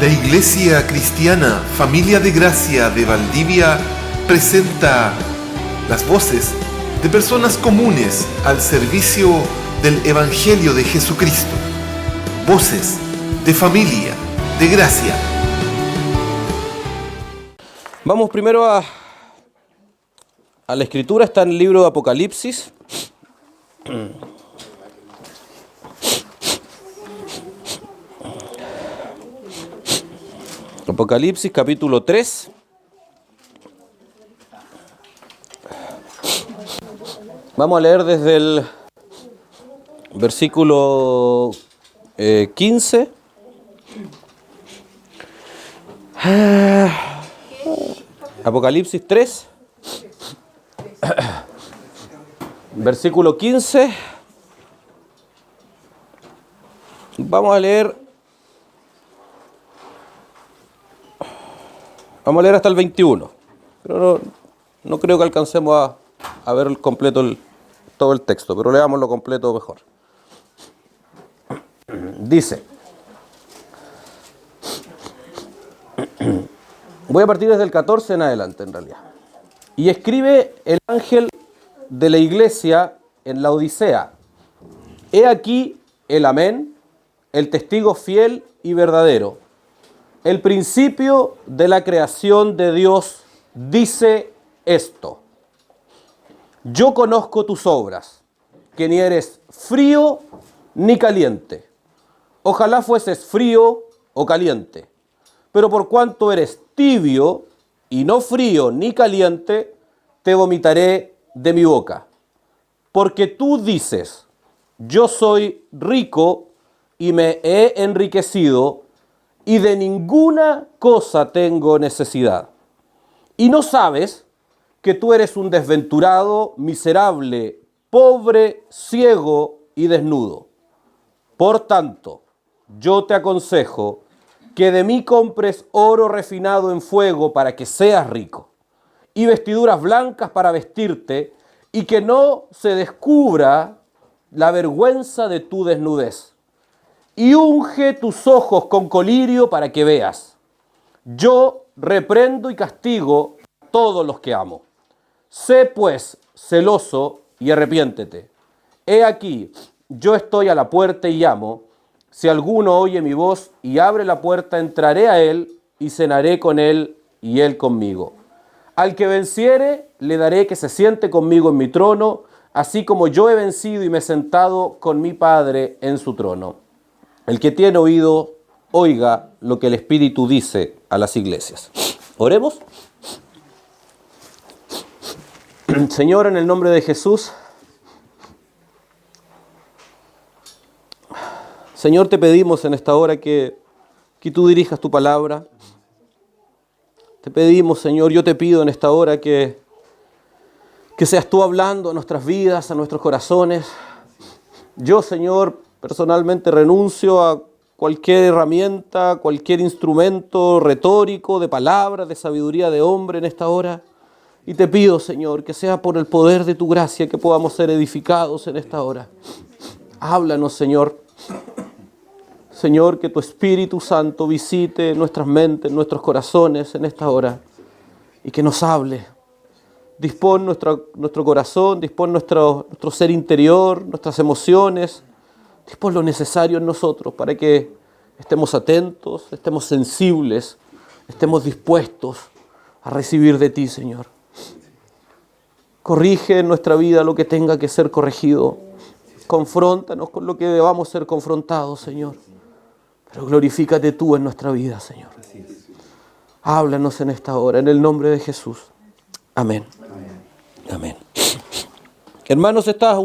La Iglesia Cristiana Familia de Gracia de Valdivia presenta las voces de personas comunes al servicio del Evangelio de Jesucristo. Voces de Familia de Gracia. Vamos primero a la Escritura, está en el libro de Apocalipsis. Apocalipsis capítulo 3. Vamos a leer desde el versículo 15. Apocalipsis 3, versículo 15. Vamos a leer hasta el 21, pero no creo que alcancemos a ver el completo todo el texto, pero leámoslo completo mejor. Dice, voy a partir desde el 14 en adelante en realidad. Y escribe el ángel de la iglesia en la Odisea: he aquí el Amén, el testigo fiel y verdadero, el principio de la creación de Dios, dice esto: yo conozco tus obras, que ni eres frío ni caliente. Ojalá fueses frío o caliente, pero por cuanto eres tibio y no frío ni caliente, te vomitaré de mi boca. Porque tú dices: yo soy rico y me he enriquecido, y de ninguna cosa tengo necesidad. Y no sabes que tú eres un desventurado, miserable, pobre, ciego y desnudo. Por tanto, yo te aconsejo que de mí compres oro refinado en fuego para que seas rico, y vestiduras blancas para vestirte, y que no se descubra la vergüenza de tu desnudez. Y unge tus ojos con colirio para que veas. Yo reprendo y castigo a todos los que amo. Sé pues celoso y arrepiéntete. He aquí, yo estoy a la puerta y llamo. Si alguno oye mi voz y abre la puerta, entraré a él y cenaré con él y él conmigo. Al que venciere, le daré que se siente conmigo en mi trono, así como yo he vencido y me he sentado con mi Padre en su trono. El que tiene oído, oiga lo que el Espíritu dice a las iglesias. Oremos. Señor, en el nombre de Jesús, Señor, te pedimos en esta hora que tú dirijas tu palabra. Te pedimos, Señor, yo te pido en esta hora que seas tú hablando a nuestras vidas, a nuestros corazones. Yo, Señor, personalmente renuncio a cualquier herramienta, cualquier instrumento retórico, de palabra, de sabiduría de hombre en esta hora. Y te pido, Señor, que sea por el poder de tu gracia que podamos ser edificados en esta hora. Háblanos, Señor. Señor, que tu Espíritu Santo visite nuestras mentes, nuestros corazones en esta hora y que nos hable. Dispón nuestro corazón, dispón nuestro ser interior, nuestras emociones. Dispón lo necesario en nosotros para que estemos atentos, estemos sensibles, estemos dispuestos a recibir de ti, Señor. Corrige en nuestra vida lo que tenga que ser corregido. Confróntanos con lo que debamos ser confrontados, Señor. Pero glorifícate tú en nuestra vida, Señor. Háblanos en esta hora, en el nombre de Jesús. Amén. Amén. Hermanos, esta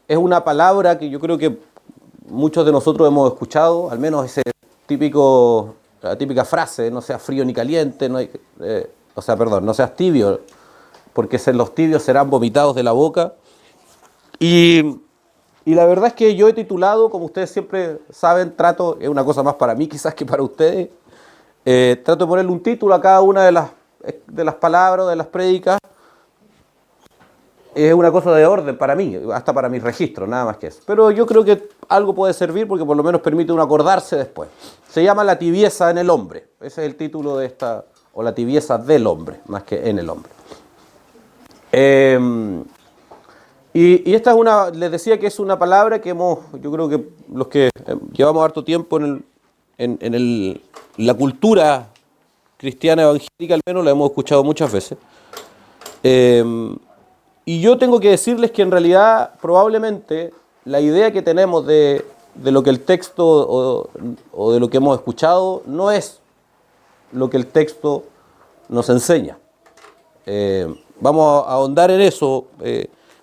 es una palabra que yo creo que muchos de nosotros hemos escuchado, al menos la típica frase: no seas frío ni caliente, no seas tibio, porque los tibios serán vomitados de la boca. Y la verdad es que yo he titulado, como ustedes siempre saben, es una cosa más para mí quizás que para ustedes, trato de ponerle un título a cada una de las palabras, de las prédicas, es una cosa de orden para mí, hasta para mis registros, nada más que eso. Pero yo creo que algo puede servir porque por lo menos permite uno acordarse después. Se llama La tibieza en el hombre. Ese es el título de esta, o la tibieza del hombre, más que en el hombre. Y esta es una, les decía que es una palabra que yo creo que los que llevamos harto tiempo en la cultura cristiana evangélica, al menos la hemos escuchado muchas veces. Y yo tengo que decirles que en realidad probablemente la idea que tenemos de lo que el texto o de lo que hemos escuchado no es lo que el texto nos enseña. Vamos a ahondar en eso,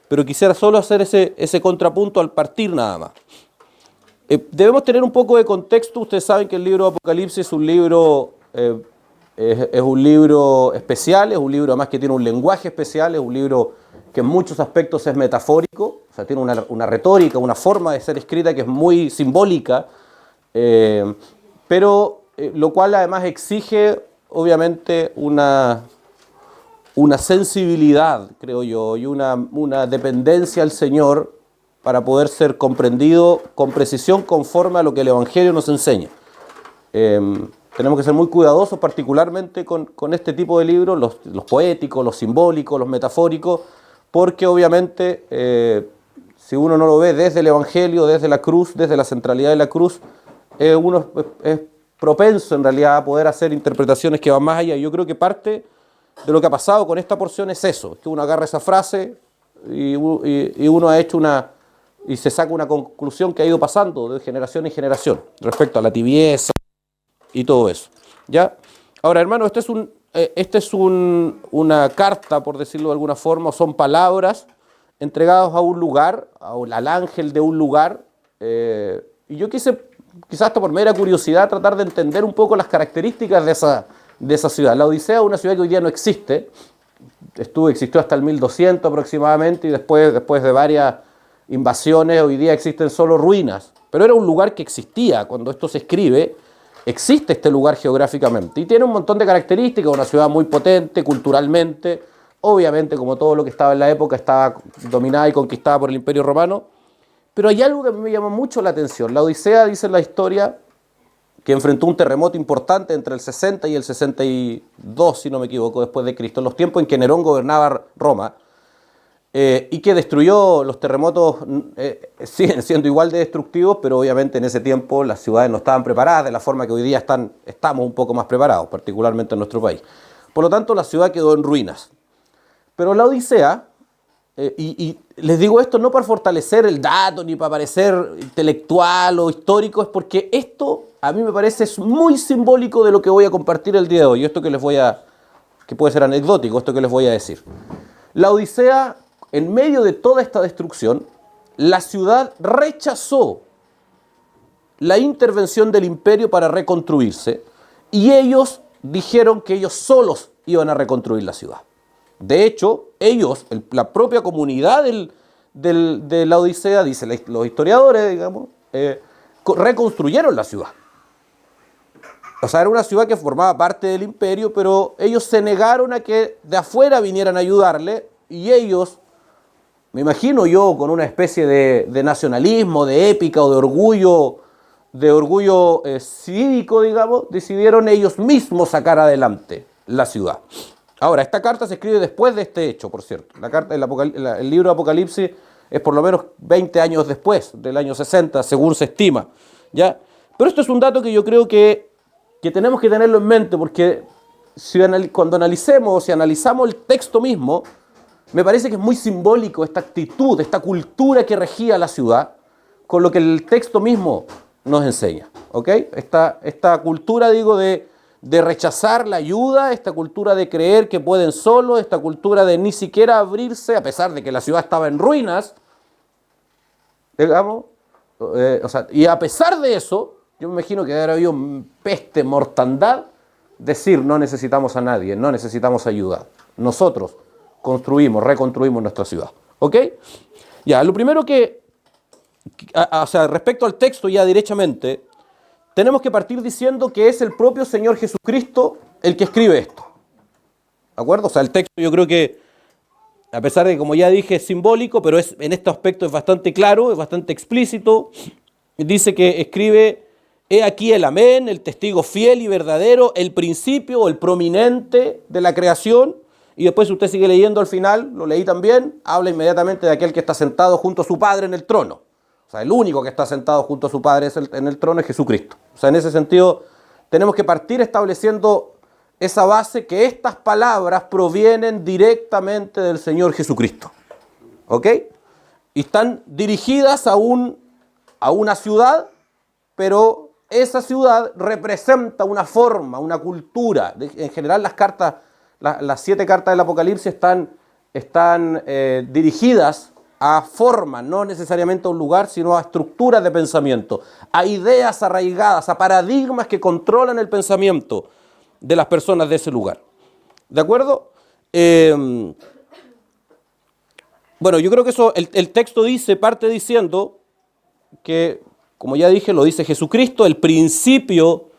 pero quisiera solo hacer ese contrapunto al partir nada más. Debemos tener un poco de contexto. Ustedes saben que el libro de Apocalipsis es un libro especial, es un libro además que tiene un lenguaje especial, es un libro que en muchos aspectos es metafórico, o sea, tiene una retórica, una forma de ser escrita que es muy simbólica, pero lo cual además exige obviamente una sensibilidad, creo yo, y una dependencia al Señor para poder ser comprendido con precisión conforme a lo que el Evangelio nos enseña. Tenemos que ser muy cuidadosos, particularmente con este tipo de libros, los poéticos, los simbólicos, los metafóricos, porque obviamente si uno no lo ve desde el Evangelio, desde la cruz, desde la centralidad de la cruz, uno es propenso en realidad a poder hacer interpretaciones que van más allá. Yo creo que parte de lo que ha pasado con esta porción es eso, que uno agarra esa frase y uno ha hecho y se saca una conclusión que ha ido pasando de generación en generación respecto a la tibieza y todo eso. ¿Ya? Ahora, hermano, esta es una carta, por decirlo de alguna forma, son palabras entregadas a un lugar, al ángel de un lugar, y yo quise, quizás hasta por mera curiosidad, tratar de entender un poco las características de esa ciudad. La Odisea es una ciudad que hoy día no existe, existió hasta el 1200 aproximadamente, y después de varias invasiones, hoy día existen solo ruinas, pero era un lugar que existía cuando esto se escribe. Existe este lugar geográficamente y tiene un montón de características, una ciudad muy potente culturalmente, obviamente como todo lo que estaba en la época estaba dominada y conquistada por el Imperio Romano, pero hay algo que a mí me llamó mucho la atención. La Odisea dice en la historia que enfrentó un terremoto importante entre el 60 y el 62, si no me equivoco, después de Cristo, en los tiempos en que Nerón gobernaba Roma, y que destruyó. Los terremotos siguen siendo igual de destructivos, pero obviamente en ese tiempo las ciudades no estaban preparadas de la forma que hoy día estamos un poco más preparados, particularmente en nuestro país. Por lo tanto, la ciudad quedó en ruinas. Pero la Odisea, y les digo esto no para fortalecer el dato, ni para parecer intelectual o histórico, es porque esto a mí me parece es muy simbólico de lo que voy a compartir el día de hoy, esto que puede ser anecdótico, esto que les voy a decir. La Odisea, en medio de toda esta destrucción, la ciudad rechazó la intervención del imperio para reconstruirse y ellos dijeron que ellos solos iban a reconstruir la ciudad. De hecho, la propia comunidad de la Odisea, dicen los historiadores, digamos, reconstruyeron la ciudad. O sea, era una ciudad que formaba parte del imperio, pero ellos se negaron a que de afuera vinieran a ayudarle y ellos, me imagino yo, con una especie de nacionalismo, de épica o de orgullo cívico, digamos, decidieron ellos mismos sacar adelante la ciudad. Ahora, esta carta se escribe después de este hecho, por cierto. El libro de Apocalipsis es por lo menos 20 años después, del año 60, según se estima, ¿ya? Pero esto es un dato que yo creo que tenemos que tenerlo en mente, porque cuando analizamos el texto mismo, me parece que es muy simbólico esta actitud, esta cultura que regía la ciudad, con lo que el texto mismo nos enseña, ¿ok? Esta cultura, digo, de rechazar la ayuda, esta cultura de creer que pueden solos, esta cultura de ni siquiera abrirse, a pesar de que la ciudad estaba en ruinas, digamos, y a pesar de eso, yo me imagino que debe haber habido peste, mortandad, decir no necesitamos a nadie, no necesitamos ayuda, nosotros reconstruimos nuestra ciudad, ¿ok? Ya, lo primero respecto al texto ya derechamente, tenemos que partir diciendo que es el propio Señor Jesucristo el que escribe esto. ¿De acuerdo? O sea, el texto yo creo que a pesar de que, como ya dije, es simbólico, pero en este aspecto es bastante claro, es bastante explícito. Dice que escribe: he aquí el amén, el testigo fiel y verdadero, el principio o el prominente de la creación. Y después, si usted sigue leyendo al final, lo leí también, habla inmediatamente de aquel que está sentado junto a su Padre en el trono. O sea, el único que está sentado junto a su Padre en el trono es Jesucristo. O sea, en ese sentido, tenemos que partir estableciendo esa base, que estas palabras provienen directamente del Señor Jesucristo. ¿Ok? Y están dirigidas a una ciudad, pero esa ciudad representa una forma, una cultura. En general, las 7 cartas del Apocalipsis están dirigidas a formas, no necesariamente a un lugar, sino a estructuras de pensamiento, a ideas arraigadas, a paradigmas que controlan el pensamiento de las personas de ese lugar. ¿De acuerdo? Bueno, yo creo que eso, el texto parte diciendo que, como ya dije, lo dice Jesucristo, el principio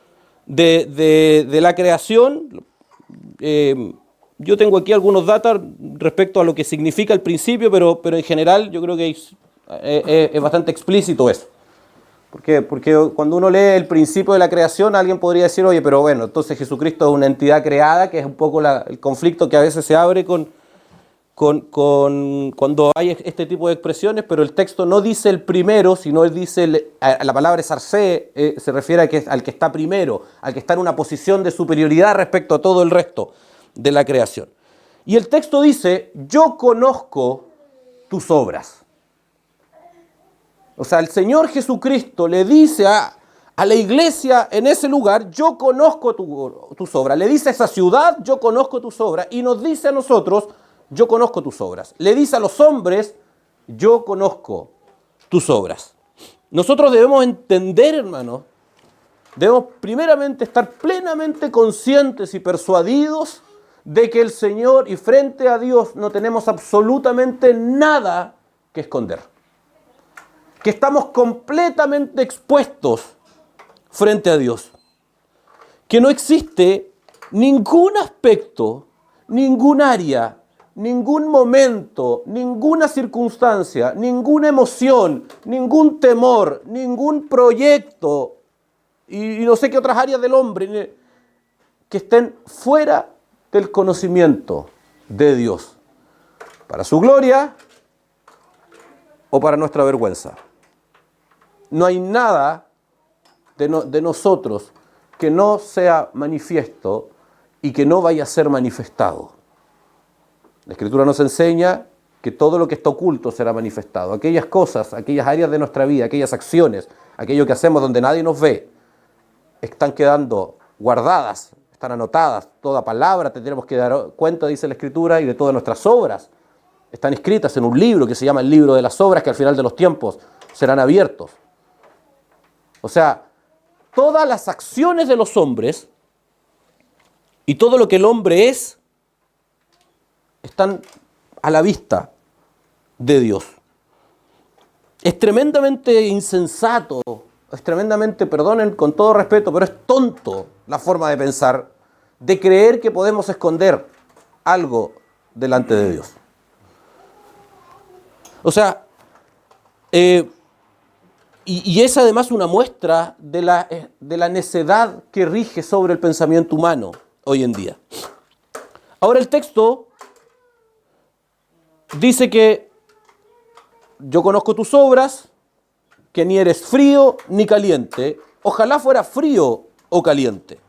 de la creación. Yo tengo aquí algunos datos respecto a lo que significa el principio, pero en general yo creo que es bastante explícito eso. Porque cuando uno lee el principio de la creación, alguien podría decir: oye, pero bueno, entonces Jesucristo es una entidad creada, que es un poco el conflicto que a veces se abre cuando hay este tipo de expresiones, pero el texto no dice el primero, sino él dice, la palabra es arcé, se refiere al que está primero, al que está en una posición de superioridad respecto a todo el resto de la creación. Y el texto dice: yo conozco tus obras. O sea, el Señor Jesucristo le dice a la iglesia en ese lugar: yo conozco tus obras. Le dice a esa ciudad: yo conozco tus obras. Y nos dice a nosotros: yo conozco tus obras. Le dice a los hombres: yo conozco tus obras. Nosotros debemos entender, hermanos, debemos primeramente estar plenamente conscientes y persuadidos de que el Señor y frente a Dios no tenemos absolutamente nada que esconder. Que estamos completamente expuestos frente a Dios. Que no existe ningún aspecto, ningún área, ningún momento, ninguna circunstancia, ninguna emoción, ningún temor, ningún proyecto y no sé qué otras áreas del hombre que estén fuera del conocimiento de Dios, para su gloria o para nuestra vergüenza. No hay nada de nosotros que no sea manifiesto y que no vaya a ser manifestado. La Escritura nos enseña que todo lo que está oculto será manifestado. Aquellas cosas, aquellas áreas de nuestra vida, aquellas acciones, aquello que hacemos donde nadie nos ve, están quedando guardadas, están anotadas. Toda palabra tenemos que dar cuenta, dice la Escritura, y de todas nuestras obras están escritas en un libro que se llama el libro de las obras, que al final de los tiempos serán abiertos. O sea, todas las acciones de los hombres y todo lo que el hombre es están a la vista de Dios. Es tremendamente insensato, es tremendamente, perdonen con todo respeto, pero es tonto la forma de pensar, de creer que podemos esconder algo delante de Dios. O sea, y es además una muestra de la necedad que rige sobre el pensamiento humano hoy en día. Ahora el texto dice que yo conozco tus obras, que ni eres frío ni caliente. Ojalá fuera frío o caliente.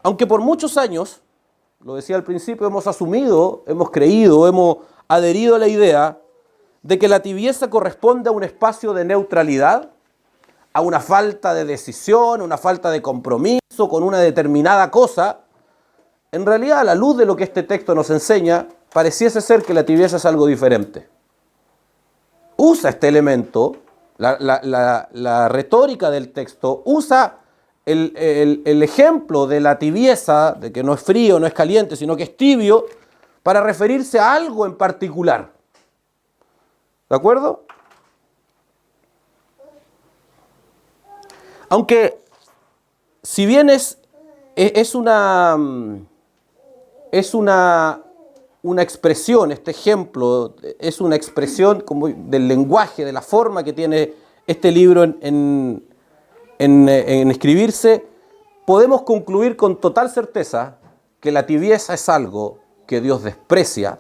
Aunque por muchos años, lo decía al principio, hemos asumido, hemos creído, hemos adherido a la idea de que la tibieza corresponde a un espacio de neutralidad, a una falta de decisión, una falta de compromiso con una determinada cosa. En realidad, a la luz de lo que este texto nos enseña, pareciese ser que la tibieza es algo diferente. Usa este elemento, la retórica del texto, usa el ejemplo de la tibieza, de que no es frío, no es caliente, sino que es tibio, para referirse a algo en particular. ¿De acuerdo? Aunque, si bien es una una expresión, este ejemplo, es una expresión como del lenguaje, de la forma que tiene este libro en escribirse, podemos concluir con total certeza que la tibieza es algo que Dios desprecia,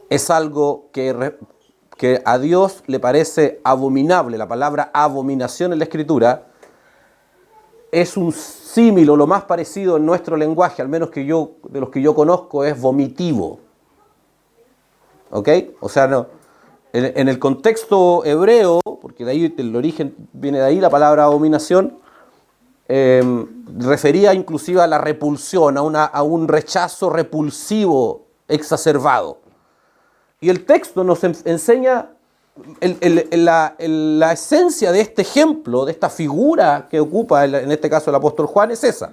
es algo que a Dios le parece abominable. La palabra abominación en la Escritura es un símil, o lo más parecido en nuestro lenguaje, al menos de los que yo conozco, es vomitivo. ¿Ok? O sea, no, en el contexto hebreo, porque de ahí el origen viene de ahí la palabra abominación, refería inclusive a la repulsión, a un rechazo repulsivo exacerbado. Y el texto nos enseña la esencia de este ejemplo, de esta figura que ocupa en este caso el apóstol Juan, es esa.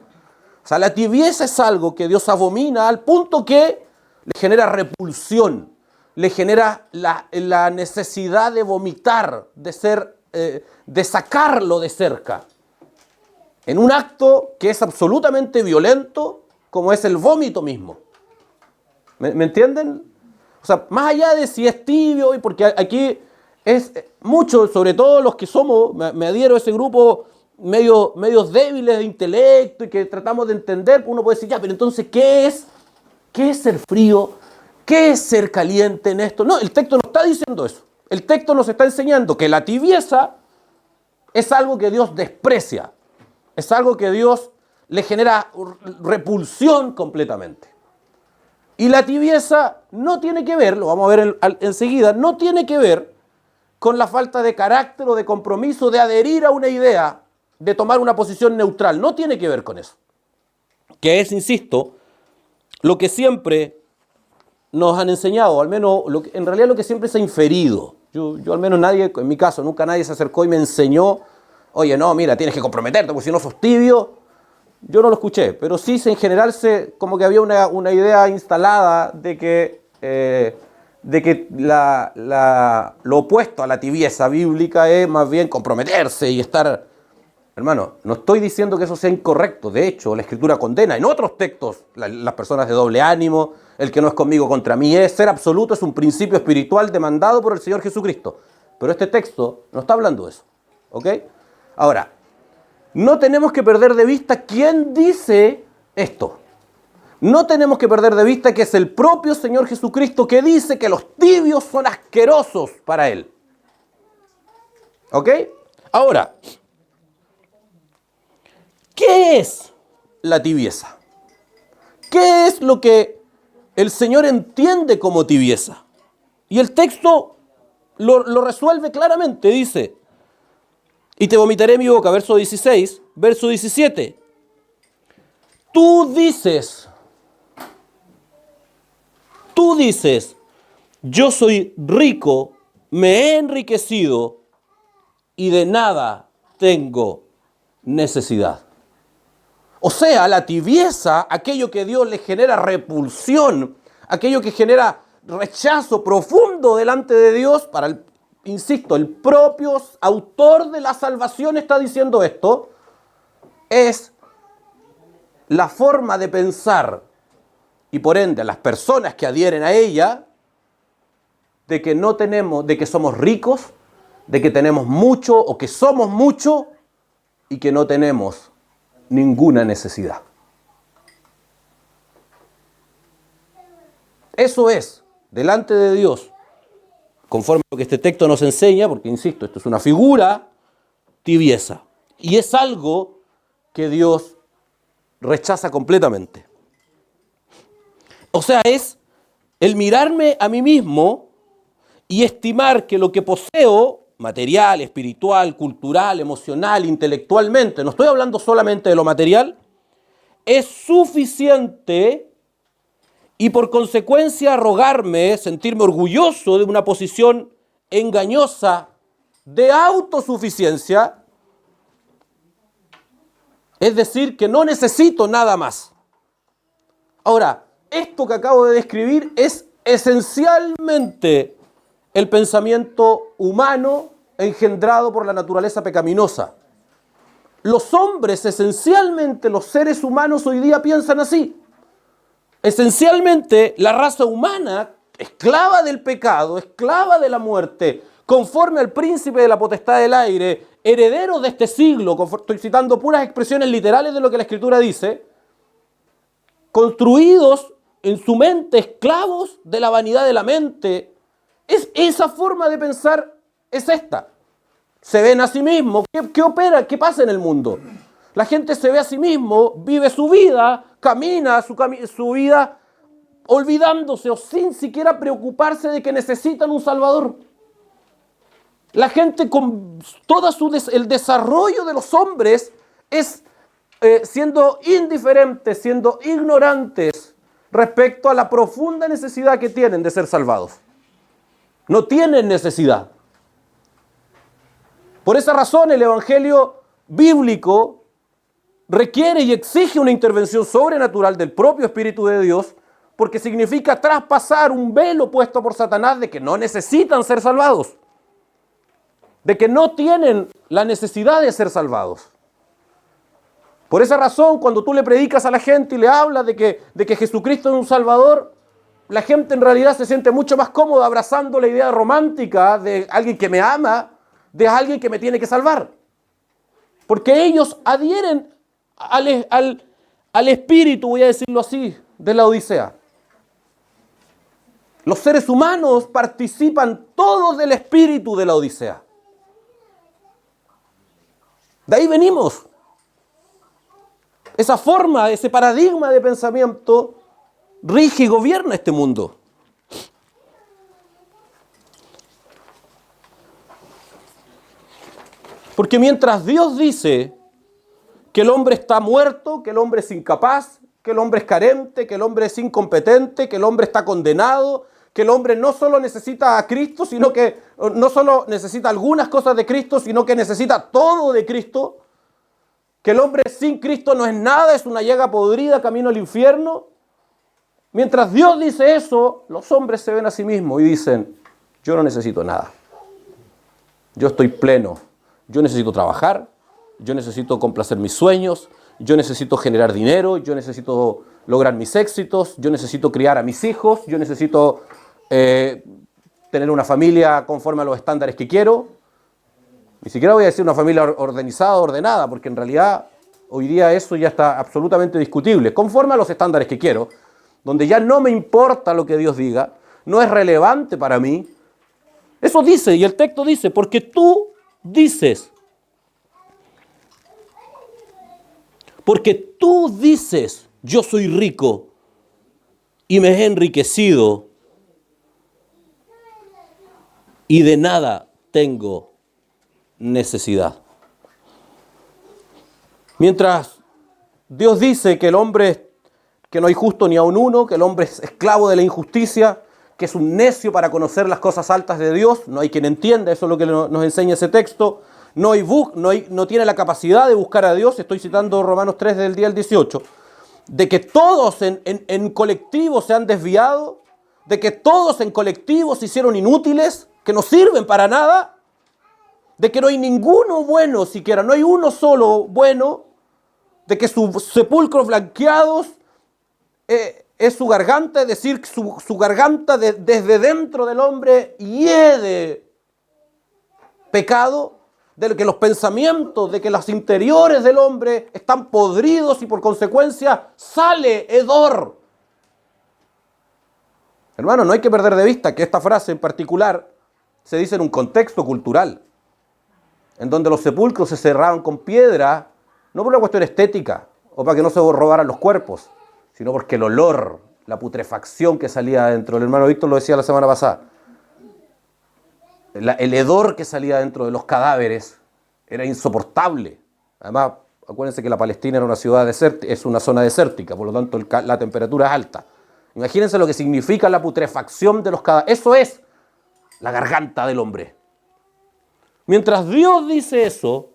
O sea, la tibieza es algo que Dios abomina al punto que le genera repulsión, le genera la necesidad de vomitar, de sacarlo de cerca, en un acto que es absolutamente violento, como es el vómito mismo. ¿Me entienden? O sea, más allá de si es tibio, y porque aquí es mucho, sobre todo los que somos, me adhiero a ese grupo medios débiles de intelecto y que tratamos de entender, uno puede decir, ya, pero entonces, ¿qué es ser frío? ¿Qué es ser caliente en esto? No, el texto no está diciendo eso. El texto nos está enseñando que la tibieza es algo que Dios desprecia, es algo que Dios le genera repulsión completamente. Y la tibieza no tiene que ver, lo vamos a ver enseguida, no tiene que ver con la falta de carácter o de compromiso de adherir a una idea, de tomar una posición neutral. No tiene que ver con eso. Que es, insisto, lo que siempre nos han enseñado, al menos en realidad lo que siempre se ha inferido. Yo al menos en mi caso, nunca nadie se acercó y me enseñó, oye, no, mira, tienes que comprometerte, porque si no sos tibio. Yo no lo escuché, pero sí en general como que había una idea instalada de que lo opuesto a la tibieza bíblica es más bien comprometerse y estar... Hermano, no estoy diciendo que eso sea incorrecto. De hecho, la Escritura condena en otros textos las personas de doble ánimo, el que no es conmigo contra mí es. Ser absoluto es un principio espiritual demandado por el Señor Jesucristo. Pero este texto no está hablando de eso. ¿Ok? Ahora, no tenemos que perder de vista quién dice esto. No tenemos que perder de vista que es el propio Señor Jesucristo que dice que los tibios son asquerosos para Él. ¿Ok? Ahora, ¿qué es la tibieza? ¿Qué es lo que el Señor entiende como tibieza? Y el texto lo resuelve claramente, dice... Y te vomitaré mi boca, verso 16, verso 17. Tú dices, yo soy rico, me he enriquecido y de nada tengo necesidad. O sea, la tibieza, aquello que Dios le genera repulsión, aquello que genera rechazo profundo delante de Dios, insisto, el propio autor de la salvación está diciendo esto, es la forma de pensar y por ende a las personas que adhieren a ella de que somos ricos, de que tenemos mucho o que somos mucho y que no tenemos ninguna necesidad. Eso es, delante de Dios, conforme a lo que este texto nos enseña, porque insisto, esto es una figura, tibieza. Y es algo que Dios rechaza completamente. O sea, es el mirarme a mí mismo y estimar que lo que poseo, material, espiritual, cultural, emocional, intelectualmente, no estoy hablando solamente de lo material, es suficiente. Y por consecuencia arrogarme, sentirme orgulloso de una posición engañosa de autosuficiencia, es decir, que no necesito nada más. Ahora, esto que acabo de describir es esencialmente el pensamiento humano engendrado por la naturaleza pecaminosa. Los hombres, esencialmente los seres humanos hoy día piensan así. esencialmente la raza humana, esclava del pecado, esclava de la muerte, conforme al príncipe de la potestad del aire, heredero de este siglo, estoy citando puras expresiones literales de lo que la Escritura dice, construidos en su mente, esclavos de la vanidad de la mente. Esa forma de pensar es esta. Se ven a sí mismos. ¿Qué opera? ¿Qué pasa en el mundo? La gente se ve a sí mismo, vive su vida, camina su vida olvidándose o sin siquiera preocuparse de que necesitan un Salvador. La gente con todo el desarrollo de los hombres es siendo indiferentes, siendo ignorantes respecto a la profunda necesidad que tienen de ser salvados. No tienen necesidad. Por esa razón el Evangelio bíblico requiere y exige una intervención sobrenatural del propio Espíritu de Dios, porque significa traspasar un velo puesto por Satanás de que no necesitan ser salvados, de que no tienen la necesidad de ser salvados. Por esa razón, cuando tú le predicas a la gente y le hablas de que Jesucristo es un Salvador, la gente en realidad se siente mucho más cómoda abrazando la idea romántica de alguien que me ama, de alguien que me tiene que salvar. Porque ellos adhieren al espíritu, voy a decirlo así, de la Odisea. Los seres humanos participan todos del espíritu de la Odisea. De ahí venimos. Esa forma, ese paradigma de pensamiento rige y gobierna este mundo. Porque mientras Dios dice que el hombre está muerto, que el hombre es incapaz, que el hombre es carente, que el hombre es incompetente, que el hombre está condenado, que el hombre no solo necesita a Cristo, sino que no solo necesita algunas cosas de Cristo, sino que necesita todo de Cristo, que el hombre sin Cristo no es nada, es una llaga podrida, camino al infierno. Mientras Dios dice eso, los hombres se ven a sí mismos y dicen, yo no necesito nada. Yo estoy pleno. Yo necesito trabajar, yo necesito complacer mis sueños, yo necesito generar dinero, yo necesito lograr mis éxitos, yo necesito criar a mis hijos, yo necesito tener una familia conforme a los estándares que quiero. Ni siquiera voy a decir una familia organizada, ordenada, porque en realidad hoy día eso ya está absolutamente discutible. Conforme a los estándares que quiero, donde ya no me importa lo que Dios diga, no es relevante para mí. Eso dice, y el texto dice, porque tú dices, yo soy rico y me he enriquecido y de nada tengo necesidad. Mientras Dios dice que el hombre, que no hay justo ni aun uno, que el hombre es esclavo de la injusticia, que es un necio para conocer las cosas altas de Dios, no hay quien entienda, eso es lo que nos enseña ese texto, no tiene la capacidad de buscar a Dios, estoy citando Romanos 3 del 10 al 18, de que todos en colectivo se han desviado, de que todos en colectivo se hicieron inútiles, que no sirven para nada, de que no hay ninguno bueno siquiera, no hay uno solo bueno, de que sus sepulcros blanqueados es su garganta, es decir, su garganta desde dentro del hombre hiede pecado, de que los pensamientos, de que los interiores del hombre están podridos y por consecuencia sale hedor. Hermano, no hay que perder de vista que esta frase en particular se dice en un contexto cultural, en donde los sepulcros se cerraban con piedra, no por una cuestión estética o para que no se robaran los cuerpos, sino porque el olor, la putrefacción que salía dentro, el hermano Víctor lo decía la semana pasada, el hedor que salía dentro de los cadáveres era insoportable. Además, acuérdense que la Palestina era una ciudad desértica, es una zona desértica, por lo tanto la temperatura es alta. Imagínense lo que significa la putrefacción de los cadáveres. Eso es la garganta del hombre. Mientras Dios dice eso,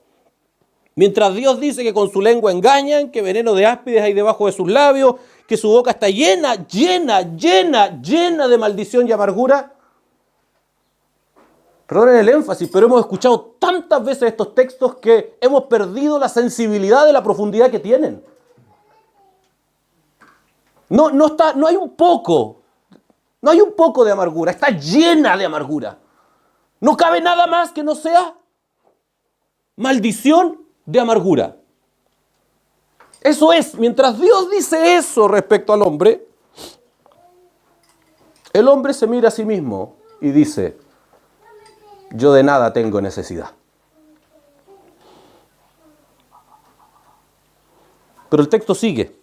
mientras Dios dice que con su lengua engañan, que veneno de áspides hay debajo de sus labios, que su boca está llena de maldición y amargura. Perdonen el énfasis, pero hemos escuchado tantas veces estos textos que hemos perdido la sensibilidad de la profundidad que tienen. No hay un poco. No hay un poco de amargura. Está llena de amargura. No cabe nada más que no sea maldición de amargura. Eso es, mientras Dios dice eso respecto al hombre, el hombre se mira a sí mismo y dice, yo de nada tengo necesidad. Pero el texto sigue.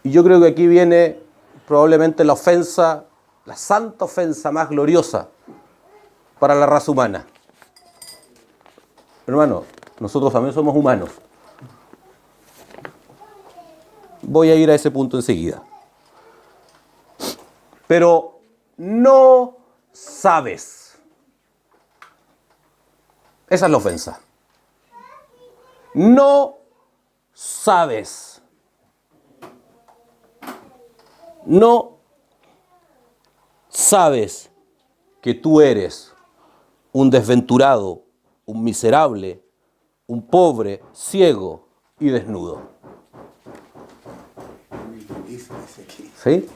Y yo creo que aquí viene probablemente la ofensa, la santa ofensa más gloriosa para la raza humana. Hermano, nosotros también somos humanos. Voy a ir a ese punto enseguida. Pero no sabes. Esa es la ofensa. No sabes. No sabes que tú eres un desventurado, un miserable, un pobre, ciego y desnudo. ¿Sí?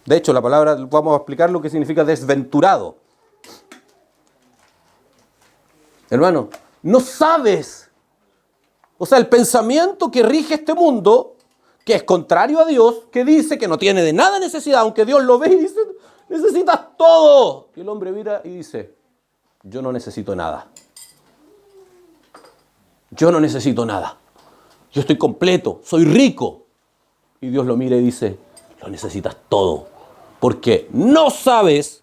De hecho, la palabra, vamos a explicar lo que significa desventurado. Hermano, no sabes. O sea, el pensamiento que rige este mundo, que es contrario a Dios, que dice que no tiene de nada necesidad, aunque Dios lo ve y dice, necesitas todo. Y el hombre mira y dice, yo no necesito nada. Yo no necesito nada. Yo estoy completo, soy rico. Y Dios lo mira y dice, lo necesitas todo. Porque no sabes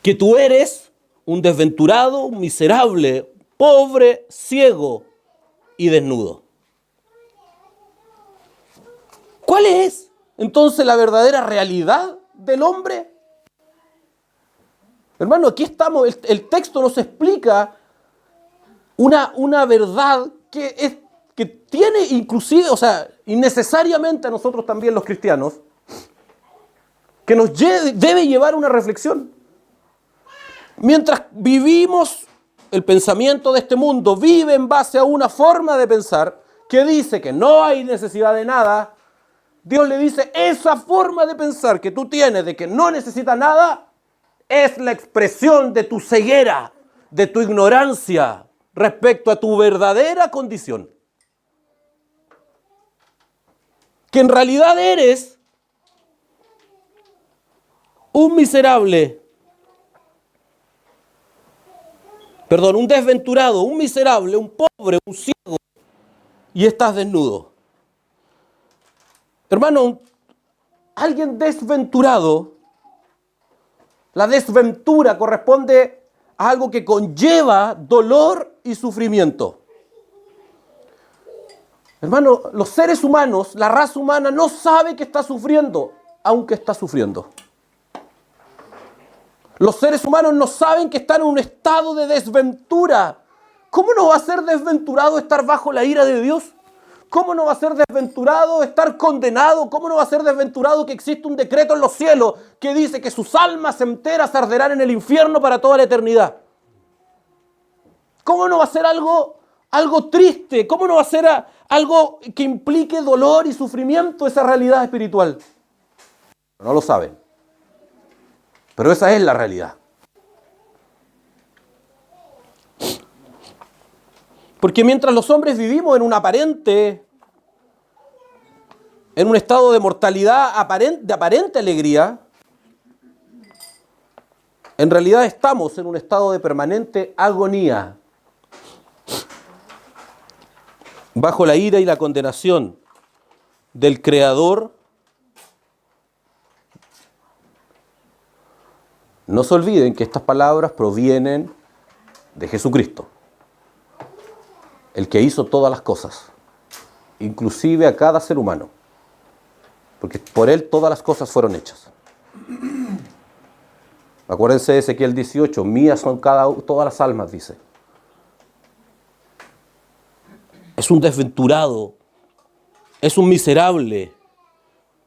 que tú eres un desventurado, un miserable, pobre, ciego y desnudo. ¿Cuál es entonces la verdadera realidad del hombre? Hermano, aquí estamos, el texto nos explica una verdad que tiene inclusive, o sea, innecesariamente a nosotros también los cristianos, que nos debe llevar a una reflexión. Mientras vivimos el pensamiento de este mundo, vive en base a una forma de pensar que dice que no hay necesidad de nada, Dios le dice, esa forma de pensar que tú tienes de que no necesitas nada, es la expresión de tu ceguera, de tu ignorancia respecto a tu verdadera condición. Que en realidad eres un miserable, un desventurado, un miserable, un pobre, un ciego, y estás desnudo. Hermano, alguien desventurado, la desventura corresponde a algo que conlleva dolor y sufrimiento. Hermano, los seres humanos, la raza humana no sabe que está sufriendo, aunque está sufriendo. Los seres humanos no saben que están en un estado de desventura. ¿Cómo no va a ser desventurado estar bajo la ira de Dios? ¿Cómo no va a ser desventurado estar condenado? ¿Cómo no va a ser desventurado que existe un decreto en los cielos que dice que sus almas enteras arderán en el infierno para toda la eternidad? ¿Cómo no va a ser algo triste? ¿Cómo no va a ser algo que implique dolor y sufrimiento esa realidad espiritual? No lo saben. Pero esa es la realidad. Porque mientras los hombres vivimos en un estado de mortalidad de aparente alegría, en realidad estamos en un estado de permanente agonía, bajo la ira y la condenación del Creador. No se olviden que estas palabras provienen de Jesucristo, el que hizo todas las cosas, inclusive a cada ser humano, porque por Él todas las cosas fueron hechas. Acuérdense de Ezequiel 18, mías son todas las almas, dice. Es un desventurado, es un miserable,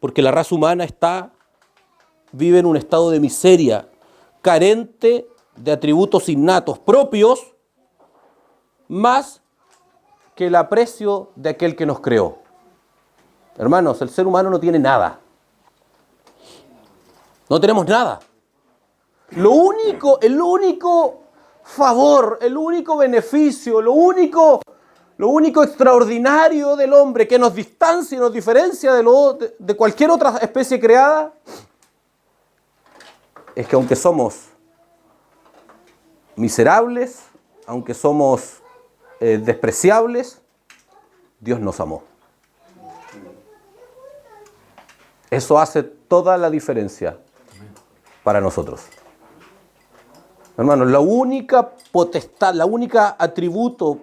porque la raza humana vive en un estado de miseria, carente de atributos innatos propios más que el aprecio de aquel que nos creó. Hermanos, el ser humano no tiene nada. No tenemos nada. El único favor, el único beneficio, lo único extraordinario del hombre que nos distancia y nos diferencia de cualquier otra especie creada es que aunque somos miserables, aunque somos despreciables, Dios nos amó. Eso hace toda la diferencia para nosotros. Hermanos, la única potestad, la única atributo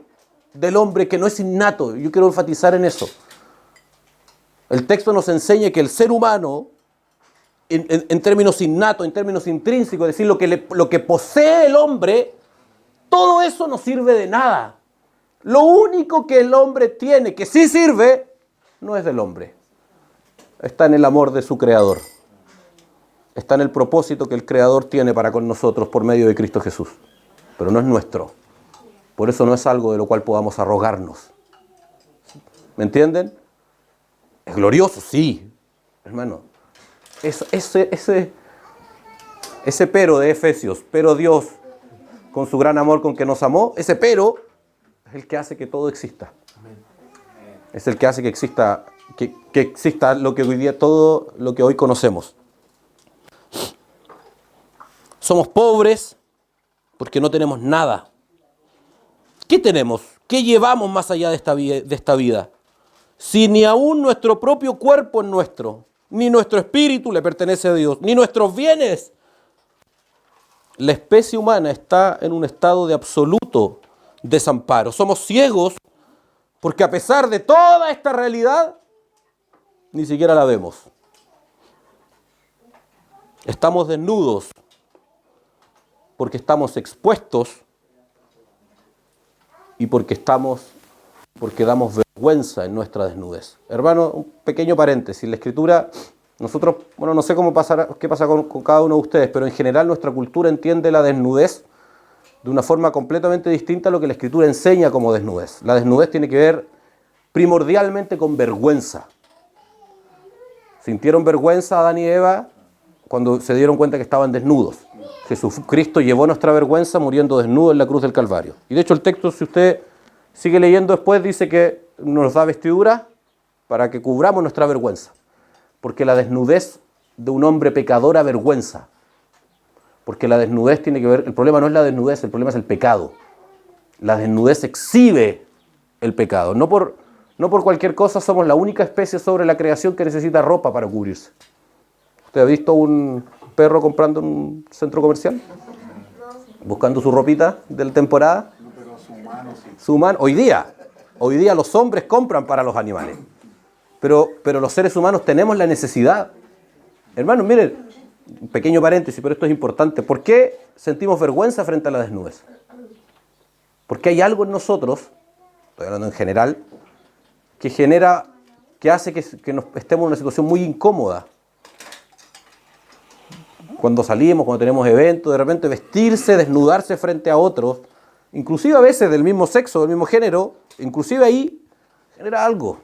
del hombre que no es innato, yo quiero enfatizar en eso. El texto nos enseña que el ser humano, en términos innatos, en términos intrínsecos, es decir, lo que posee el hombre, todo eso no sirve de nada. Lo único que el hombre tiene, que sí sirve, no es del hombre. Está en el amor de su Creador. Está en el propósito que el Creador tiene para con nosotros por medio de Cristo Jesús. Pero no es nuestro. Por eso no es algo de lo cual podamos arrogarnos. ¿Me entienden? Es glorioso, sí, hermano. Ese pero de Efesios, pero Dios, con su gran amor con que nos amó, ese pero es el que hace que todo exista. Es el que hace que exista, que exista lo que hoy día, todo lo que hoy conocemos. Somos pobres porque no tenemos nada. ¿Qué tenemos? ¿Qué llevamos más allá de esta vida? Si ni aún nuestro propio cuerpo es nuestro, ni nuestro espíritu le pertenece a Dios, ni nuestros bienes. La especie humana está en un estado de absoluto desamparo. Somos ciegos porque a pesar de toda esta realidad, ni siquiera la vemos. Estamos desnudos porque estamos expuestos y porque damos vergüenza en nuestra desnudez. Hermano, un pequeño paréntesis. La Escritura, nosotros, no sé qué pasa con cada uno de ustedes, pero en general nuestra cultura entiende la desnudez de una forma completamente distinta a lo que la Escritura enseña como desnudez. La desnudez tiene que ver primordialmente con vergüenza. Sintieron vergüenza Adán y Eva cuando se dieron cuenta que estaban desnudos. Jesucristo llevó nuestra vergüenza muriendo desnudo en la cruz del Calvario. Y de hecho el texto, si usted sigue leyendo después, dice que nos da vestidura para que cubramos nuestra vergüenza. Porque la desnudez de un hombre pecador avergüenza. Porque la desnudez tiene que ver, el problema no es la desnudez, el problema es el pecado. La desnudez exhibe el pecado. No por cualquier cosa somos la única especie sobre la creación que necesita ropa para cubrirse. ¿Usted ha visto un perro comprando en un centro comercial? Buscando su ropita de la temporada. Su humano, hoy día los hombres compran para los animales. Pero los seres humanos tenemos la necesidad. Hermanos, miren, un pequeño paréntesis, pero esto es importante. ¿Por qué sentimos vergüenza frente a la desnudez? Porque hay algo en nosotros, estoy hablando en general, que hace que estemos en una situación muy incómoda. Cuando salimos, cuando tenemos eventos, de repente vestirse, desnudarse frente a otros, inclusive a veces del mismo sexo, del mismo género, inclusive ahí genera algo.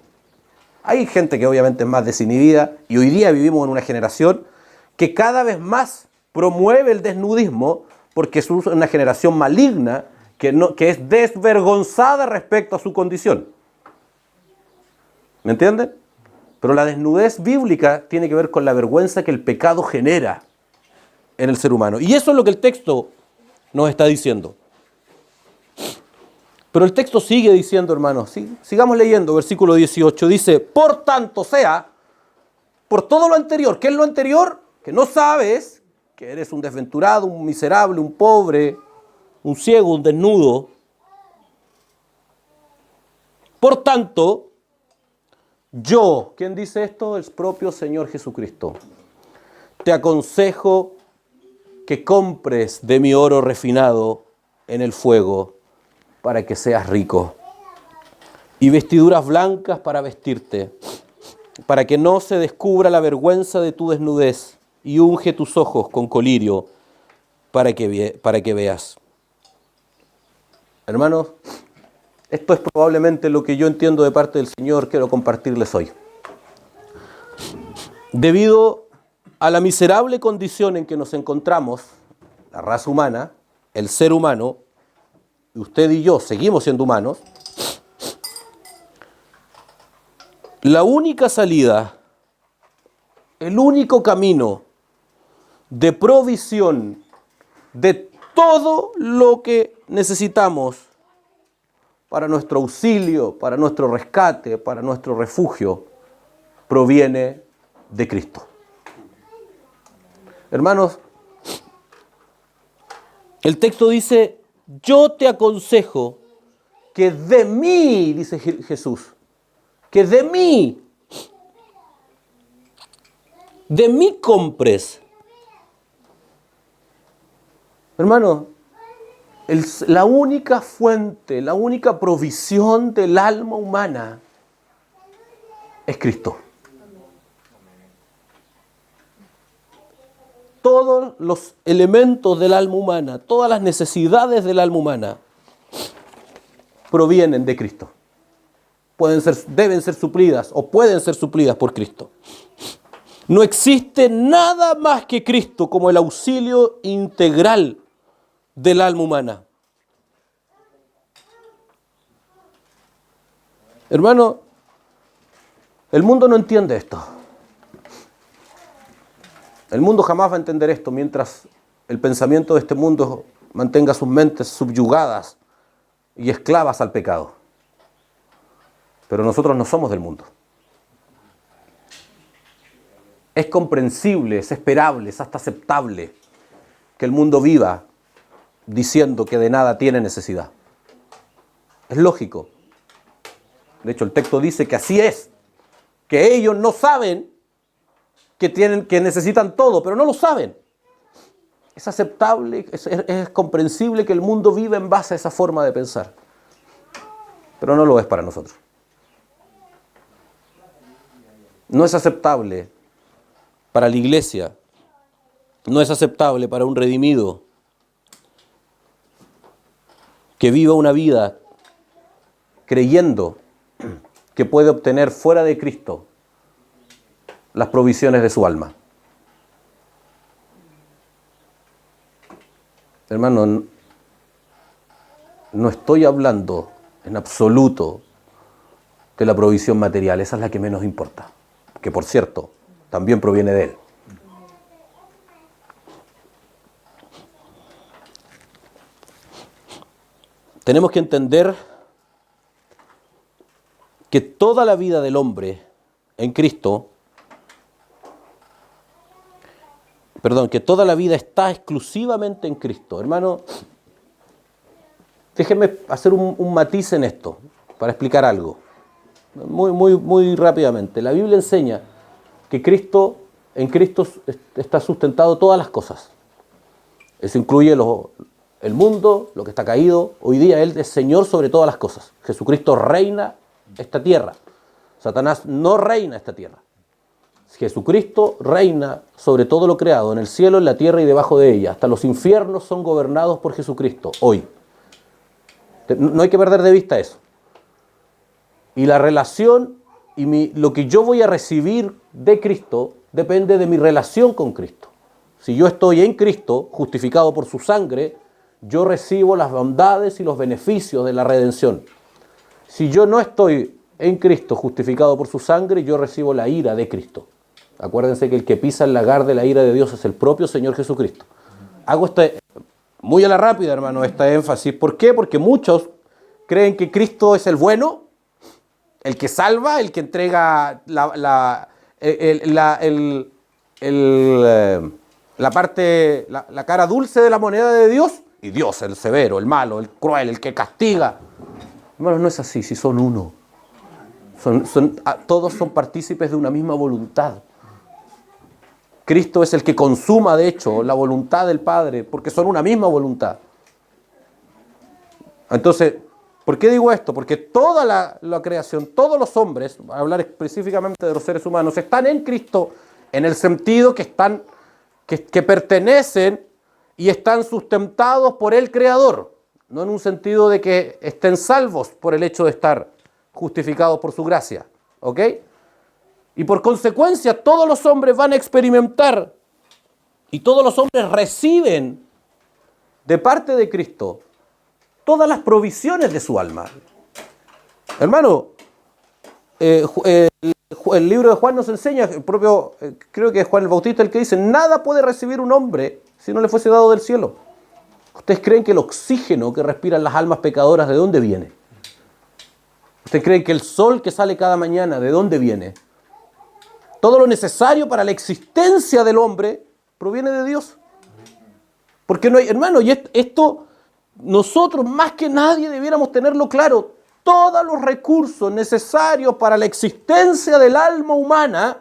Hay gente que obviamente es más desinhibida y hoy día vivimos en una generación que cada vez más promueve el desnudismo porque es una generación maligna que es desvergonzada respecto a su condición. ¿Me entienden? Pero la desnudez bíblica tiene que ver con la vergüenza que el pecado genera en el ser humano. Y eso es lo que el texto nos está diciendo. Pero el texto sigue diciendo, hermanos, sigamos leyendo, versículo 18, dice, por tanto sea, por todo lo anterior. ¿Qué es lo anterior? Que no sabes que eres un desventurado, un miserable, un pobre, un ciego, un desnudo. Por tanto, yo, ¿quién dice esto? El propio Señor Jesucristo. Te aconsejo que compres de mi oro refinado en el fuego para que seas rico, y vestiduras blancas para vestirte, para que no se descubra la vergüenza de tu desnudez, y unge tus ojos con colirio, para que veas. Hermanos, esto es probablemente lo que yo entiendo de parte del Señor, quiero compartirles hoy. Debido a la miserable condición en que nos encontramos, la raza humana, el ser humano, y usted y yo seguimos siendo humanos, la única salida, el único camino de provisión de todo lo que necesitamos para nuestro auxilio, para nuestro rescate, para nuestro refugio, proviene de Cristo. Hermanos, el texto dice, yo te aconsejo que de mí, dice Jesús, que de mí compres. Hermano, la única fuente, la única provisión del alma humana es Cristo. Todos los elementos del alma humana, todas las necesidades del alma humana provienen de Cristo. Deben ser suplidas o pueden ser suplidas por Cristo. No existe nada más que Cristo como el auxilio integral del alma humana. Hermano, el mundo no entiende esto. El mundo jamás va a entender esto mientras el pensamiento de este mundo mantenga sus mentes subyugadas y esclavas al pecado. Pero nosotros no somos del mundo. Es comprensible, es esperable, es hasta aceptable que el mundo viva diciendo que de nada tiene necesidad. Es lógico. De hecho, el texto dice que así es, que ellos no saben que necesitan todo, pero no lo saben. Es aceptable, es comprensible que el mundo viva en base a esa forma de pensar, pero no lo es para nosotros. No es aceptable para la iglesia, no es aceptable para un redimido que viva una vida creyendo que puede obtener fuera de Cristo las provisiones de su alma. Hermano, no estoy hablando en absoluto de la provisión material, esa es la que menos importa, que por cierto, también proviene de Él. Tenemos que entender que toda la vida del hombre en Cristo, que toda la vida está exclusivamente en Cristo. Hermano, déjenme hacer un matiz en esto, para explicar algo, muy rápidamente. La Biblia enseña que en Cristo está sustentado todas las cosas. Eso incluye el mundo, lo que está caído. Hoy día Él es Señor sobre todas las cosas. Jesucristo reina esta tierra. Satanás no reina esta tierra. Jesucristo reina sobre todo lo creado, en el cielo, en la tierra y debajo de ella. Hasta los infiernos son gobernados por Jesucristo, hoy. No hay que perder de vista eso. Y la relación y lo que yo voy a recibir de Cristo depende de mi relación con Cristo. Si yo estoy en Cristo, justificado por su sangre, yo recibo las bondades y los beneficios de la redención. Si yo no estoy en Cristo, justificado por su sangre, yo recibo la ira de Cristo. Acuérdense que el que pisa el lagar de la ira de Dios es el propio Señor Jesucristo. Hago muy a la rápida, hermano, esta énfasis. ¿Por qué? Porque muchos creen que Cristo es el bueno, el que salva, el que entrega la cara dulce de la moneda de Dios, y Dios, el severo, el malo, el cruel, el que castiga. Hermanos, no es así, si son uno. Todos son partícipes de una misma voluntad. Cristo es el que consuma, de hecho, la voluntad del Padre, porque son una misma voluntad. Entonces, ¿por qué digo esto? Porque toda la creación, todos los hombres, a hablar específicamente de los seres humanos, están en Cristo en el sentido que pertenecen y están sustentados por el Creador, no en un sentido de que estén salvos por el hecho de estar justificados por su gracia, ¿ok? Y por consecuencia todos los hombres van a experimentar y todos los hombres reciben de parte de Cristo todas las provisiones de su alma. Hermano, el libro de Juan nos enseña, el propio, creo que es Juan el Bautista el que dice, nada puede recibir un hombre si no le fuese dado del cielo. ¿Ustedes creen que el oxígeno que respiran las almas pecadoras, de dónde viene? ¿Ustedes creen que el sol que sale cada mañana, de dónde viene? Todo lo necesario para la existencia del hombre proviene de Dios. Porque no hay, hermano, y esto nosotros más que nadie debiéramos tenerlo claro. Todos los recursos necesarios para la existencia del alma humana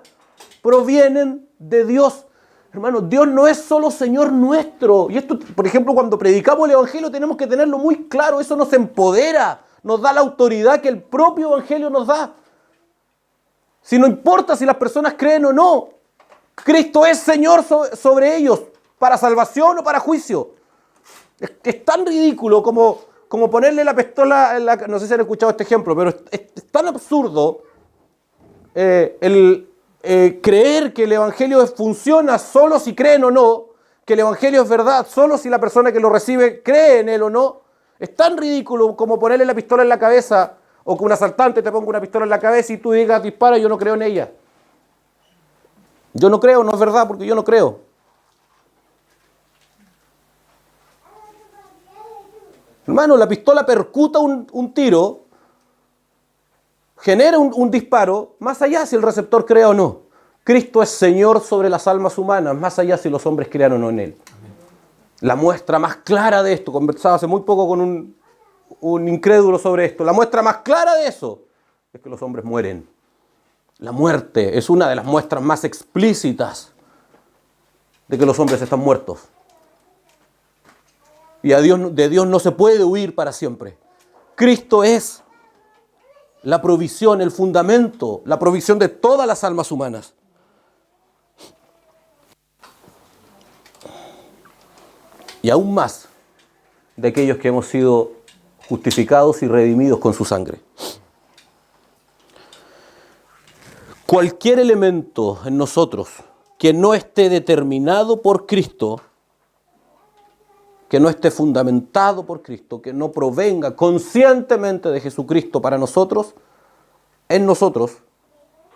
provienen de Dios. Hermano, Dios no es solo Señor nuestro. Y esto, por ejemplo, cuando predicamos el Evangelio tenemos que tenerlo muy claro. Eso nos empodera, nos da la autoridad que el propio Evangelio nos da. Si no importa si las personas creen o no, Cristo es Señor sobre ellos, para salvación o para juicio. Es tan ridículo como ponerle la pistola en la... No sé si han escuchado este ejemplo, pero es tan absurdo creer que el Evangelio funciona solo si creen o no, que el Evangelio es verdad solo si la persona que lo recibe cree en él o no. Es tan ridículo como ponerle la pistola en la cabeza o que un asaltante te ponga una pistola en la cabeza y tú digas, dispara, yo no creo en ella. Yo no creo, no es verdad porque yo no creo. Hermano, la pistola percuta un tiro, genera un disparo, más allá si el receptor crea o no. Cristo es Señor sobre las almas humanas, más allá si los hombres crean o no en Él. La muestra más clara de esto, conversaba hace muy poco con un incrédulo sobre esto, la muestra más clara de eso es que los hombres mueren. La muerte es una de las muestras más explícitas de que los hombres están muertos. Y de Dios no se puede huir para siempre. Cristo es la provisión, el fundamento, la provisión de todas las almas humanas. Y aún más de aquellos que hemos sido justificados y redimidos con su sangre. Cualquier elemento en nosotros que no esté determinado por Cristo, que no esté fundamentado por Cristo, que no provenga conscientemente de Jesucristo para nosotros, en nosotros,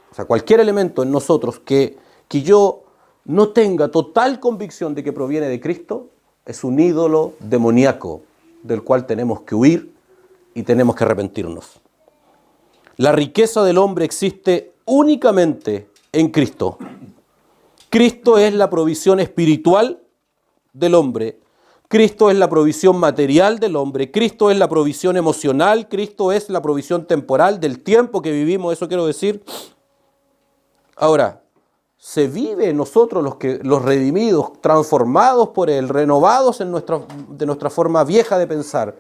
o sea, cualquier elemento en nosotros que yo no tenga total convicción de que proviene de Cristo, es un ídolo demoníaco del cual tenemos que huir y tenemos que arrepentirnos. La riqueza del hombre existe únicamente en Cristo. Cristo es la provisión espiritual del hombre. Cristo es la provisión material del hombre, Cristo es la provisión emocional, Cristo es la provisión temporal del tiempo que vivimos, eso quiero decir. Ahora, se vive en nosotros los redimidos, transformados por Él, renovados de nuestra forma vieja de pensar,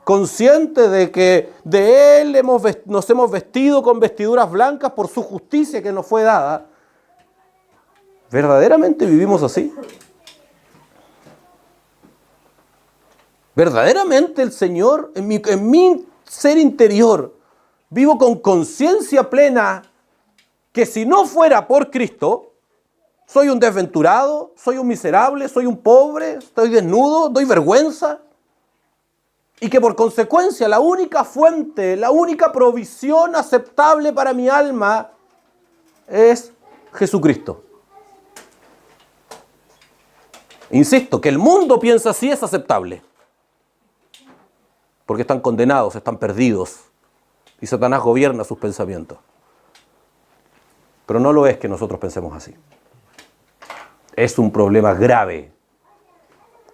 conscientes de que de Él nos hemos vestido con vestiduras blancas por su justicia que nos fue dada. ¿Verdaderamente vivimos así? Verdaderamente el Señor, en mi ser interior, vivo con conciencia plena que si no fuera por Cristo, soy un desventurado, soy un miserable, soy un pobre, estoy desnudo, doy vergüenza. Y que por consecuencia la única fuente, la única provisión aceptable para mi alma es Jesucristo. Insisto, que el mundo piensa así es aceptable. Porque están condenados, están perdidos. Y Satanás gobierna sus pensamientos. Pero no lo es que nosotros pensemos así. Es un problema grave.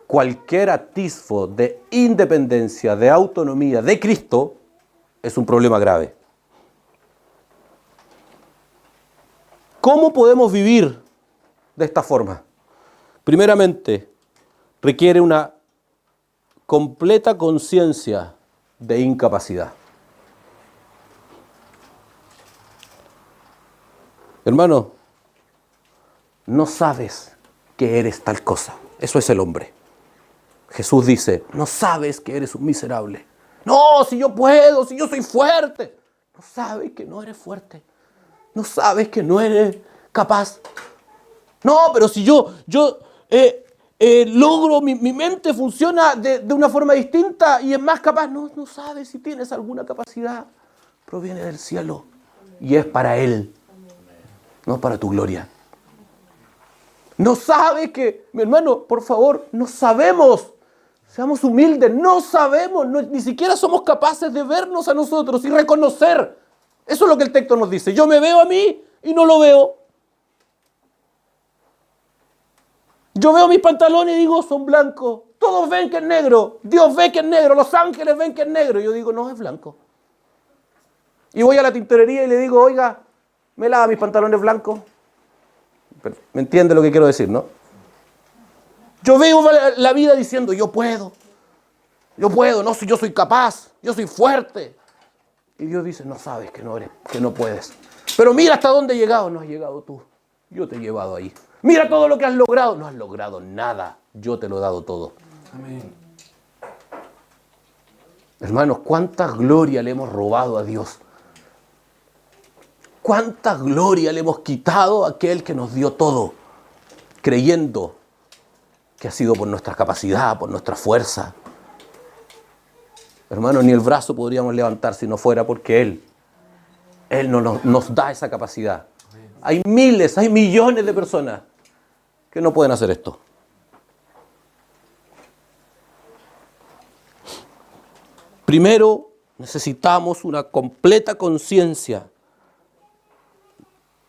Cualquier atisbo de independencia, de autonomía de Cristo, es un problema grave. ¿Cómo podemos vivir de esta forma? Primeramente, requiere una completa conciencia de incapacidad. Hermano, no sabes que eres tal cosa. Eso es el hombre. Jesús dice, no sabes que eres un miserable. No, si yo puedo, si yo soy fuerte. No sabes que no eres fuerte. No sabes que no eres capaz. No, pero si yo logro, mi mente funciona de una forma distinta y es más capaz. No sabes si tienes alguna capacidad. Proviene del cielo y es para Él, no para tu gloria. No sabes que, mi hermano, por favor, no sabemos. Seamos humildes, no sabemos, ni siquiera somos capaces de vernos a nosotros y reconocer. Eso es lo que el texto nos dice. Yo me veo a mí y no lo veo. Yo veo mis pantalones y digo, son blancos. Todos ven que es negro. Dios ve que es negro. Los ángeles ven que es negro. Y yo digo, no, es blanco. Y voy a la tintorería y le digo, oiga, ¿me lava mis pantalones blancos? ¿Me entiende lo que quiero decir, no? Yo veo la vida diciendo, yo puedo, no, yo soy capaz, yo soy fuerte. Y Dios dice, no sabes que no puedes. Pero mira hasta dónde he llegado. No has llegado tú, yo te he llevado ahí. Mira todo lo que has logrado. No has logrado nada, yo te lo he dado todo. Amén. Hermanos, ¿cuánta gloria le hemos robado a Dios? ¿Cuánta gloria le hemos quitado a aquel que nos dio todo? Creyendo que ha sido por nuestra capacidad, por nuestra fuerza. Hermano, ni el brazo podríamos levantar si no fuera porque Él nos da esa capacidad. Hay miles, hay millones de personas que no pueden hacer esto. Primero, necesitamos una completa conciencia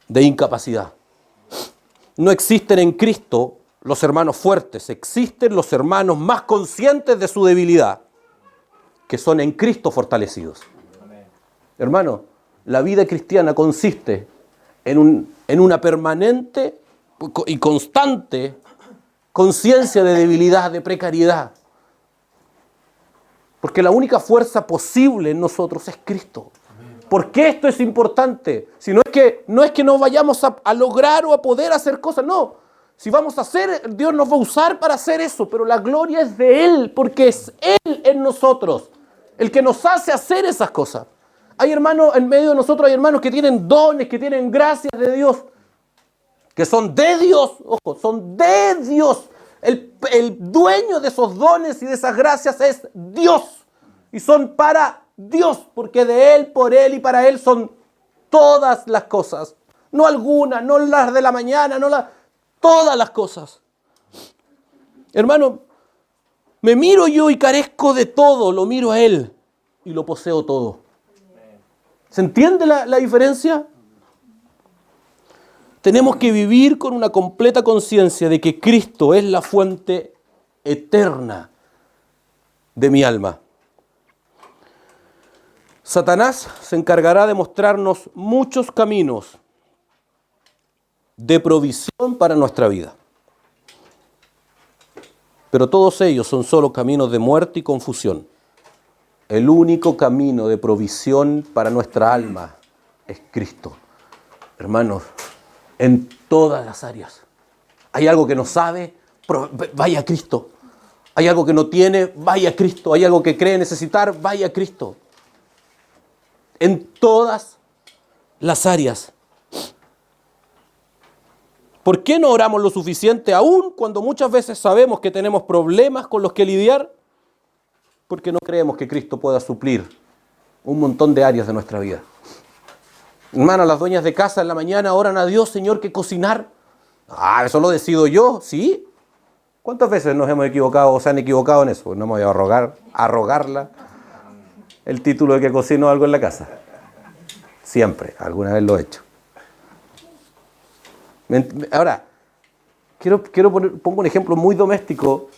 de incapacidad. No existen en Cristo los hermanos fuertes, existen los hermanos más conscientes de su debilidad, que son en Cristo fortalecidos. Amén. Hermano, la vida cristiana consiste en una permanente y constante conciencia de debilidad, de precariedad. Porque la única fuerza posible en nosotros es Cristo. ¿Por qué esto es importante? Si no es que no vayamos a lograr o a poder hacer cosas, no. Si vamos a hacer, Dios nos va a usar para hacer eso, pero la gloria es de Él, porque es Él en nosotros, el que nos hace hacer esas cosas. Hay hermanos, en medio de nosotros hay hermanos que tienen dones, que tienen gracias de Dios, que son de Dios, ojo, son de Dios. El dueño de esos dones y de esas gracias es Dios, y son para Dios, porque de Él, por Él y para Él son todas las cosas. No algunas, no las de la mañana, todas las cosas. Hermano, me miro yo y carezco de todo, lo miro a Él y lo poseo todo. ¿Se entiende la diferencia? Tenemos que vivir con una completa conciencia de que Cristo es la fuente eterna de mi alma. Satanás se encargará de mostrarnos muchos caminos de provisión para nuestra vida. Pero todos ellos son solo caminos de muerte y confusión. El único camino de provisión para nuestra alma es Cristo. Hermanos, en todas las áreas. Hay algo que no sabe, vaya a Cristo. Hay algo que no tiene, vaya a Cristo. Hay algo que cree necesitar, vaya a Cristo. En todas las áreas. ¿Por qué no oramos lo suficiente aún cuando muchas veces sabemos que tenemos problemas con los que lidiar? Porque no creemos que Cristo pueda suplir un montón de áreas de nuestra vida. Hermanas, las dueñas de casa en la mañana oran a Dios, Señor, que cocinar. Eso lo decido yo, ¿sí? ¿Cuántas veces nos hemos equivocado o se han equivocado en eso? No me voy a arrogarla el título de que cocino algo en la casa. Siempre, alguna vez lo he hecho. Ahora, pongo un ejemplo muy doméstico,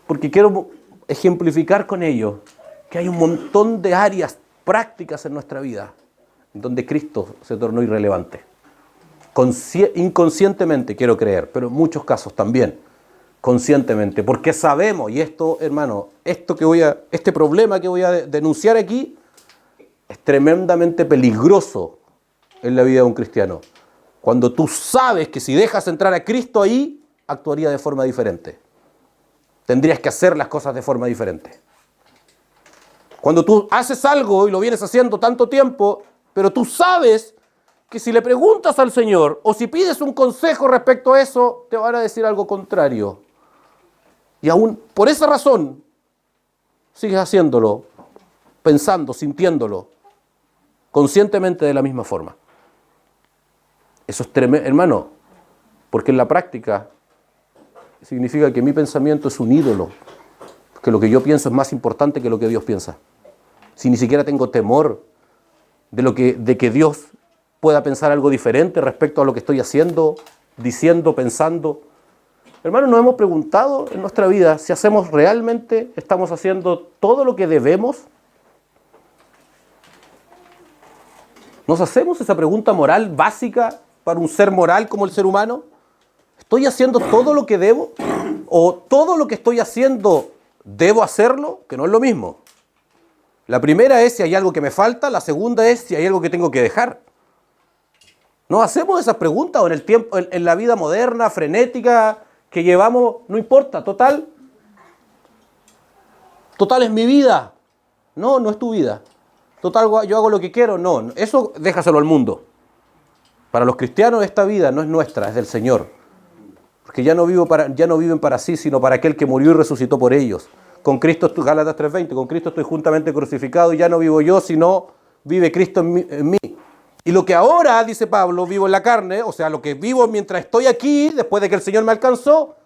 porque quiero ejemplificar con ello que hay un montón de áreas prácticas en nuestra vida donde Cristo se tornó irrelevante. Inconscientemente quiero creer, pero en muchos casos también conscientemente, porque sabemos, y esto, hermano, este problema que voy a denunciar aquí es tremendamente peligroso en la vida de un cristiano. Cuando tú sabes que si dejas entrar a Cristo ahí, actuaría de forma diferente. tendrías que hacer las cosas de forma diferente. Cuando tú haces algo y lo vienes haciendo tanto tiempo, pero tú sabes que si le preguntas al Señor o si pides un consejo respecto a eso, te van a decir algo contrario. Y aún por esa razón, sigues haciéndolo, pensando, sintiéndolo, conscientemente de la misma forma. Eso es tremendo, hermano, porque en la práctica significa que mi pensamiento es un ídolo, que lo que yo pienso es más importante que lo que Dios piensa. Si ni siquiera tengo temor de que Dios pueda pensar algo diferente respecto a lo que estoy haciendo, diciendo, pensando. Hermanos, nos hemos preguntado en nuestra vida si hacemos realmente, estamos haciendo todo lo que debemos. ¿Nos hacemos esa pregunta moral básica para un ser moral como el ser humano? ¿Estoy haciendo todo lo que debo? ¿O todo lo que estoy haciendo debo hacerlo? Que no es lo mismo. La primera es si hay algo que me falta, la segunda es si hay algo que tengo que dejar. ¿No hacemos esas preguntas o en el tiempo, en la vida moderna, frenética que llevamos? No importa, total es mi vida. No, no es tu vida. Total, yo hago lo que quiero. No, eso déjaselo al mundo. Para los cristianos esta vida no es nuestra, es del Señor. Porque ya no viven para sí, sino para aquel que murió y resucitó por ellos. Con Cristo, Gálatas 3:20, con Cristo estoy juntamente crucificado y ya no vivo yo, sino vive Cristo en mí. Y lo que ahora, dice Pablo, vivo en la carne, o sea, lo que vivo mientras estoy aquí, después de que el Señor me alcanzó,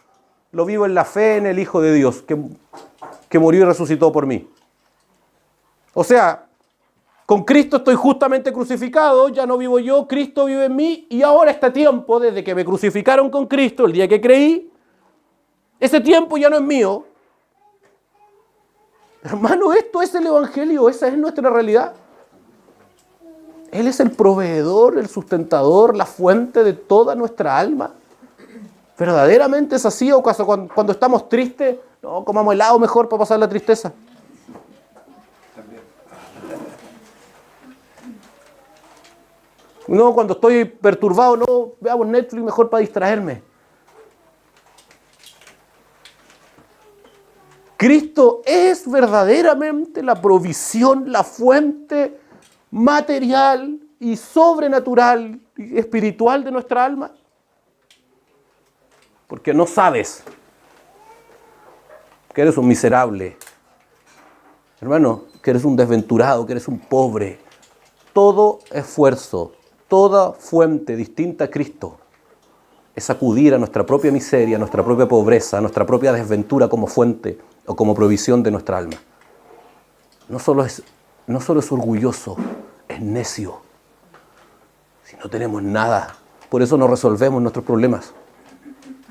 lo vivo en la fe en el Hijo de Dios, que murió y resucitó por mí. O sea, con Cristo estoy justamente crucificado, ya no vivo yo, Cristo vive en mí, y ahora este tiempo, desde que me crucificaron con Cristo, el día que creí, ese tiempo ya no es mío. Hermano, esto es el Evangelio, esa es nuestra realidad. Él es el proveedor, el sustentador, la fuente de toda nuestra alma. ¿Verdaderamente es así? ¿O acaso cuando estamos tristes, no, comamos helado mejor para pasar la tristeza? No, cuando estoy perturbado, no, veamos Netflix mejor para distraerme. Cristo es verdaderamente la provisión, la fuente material y sobrenatural y espiritual de nuestra alma. Porque no sabes que eres un miserable, hermano, que eres un desventurado, que eres un pobre. Todo esfuerzo, toda fuente distinta a Cristo es acudir a nuestra propia miseria, a nuestra propia pobreza, a nuestra propia desventura como fuente o como provisión de nuestra alma. No solo es orgulloso, es necio. Si no tenemos nada, por eso no resolvemos nuestros problemas.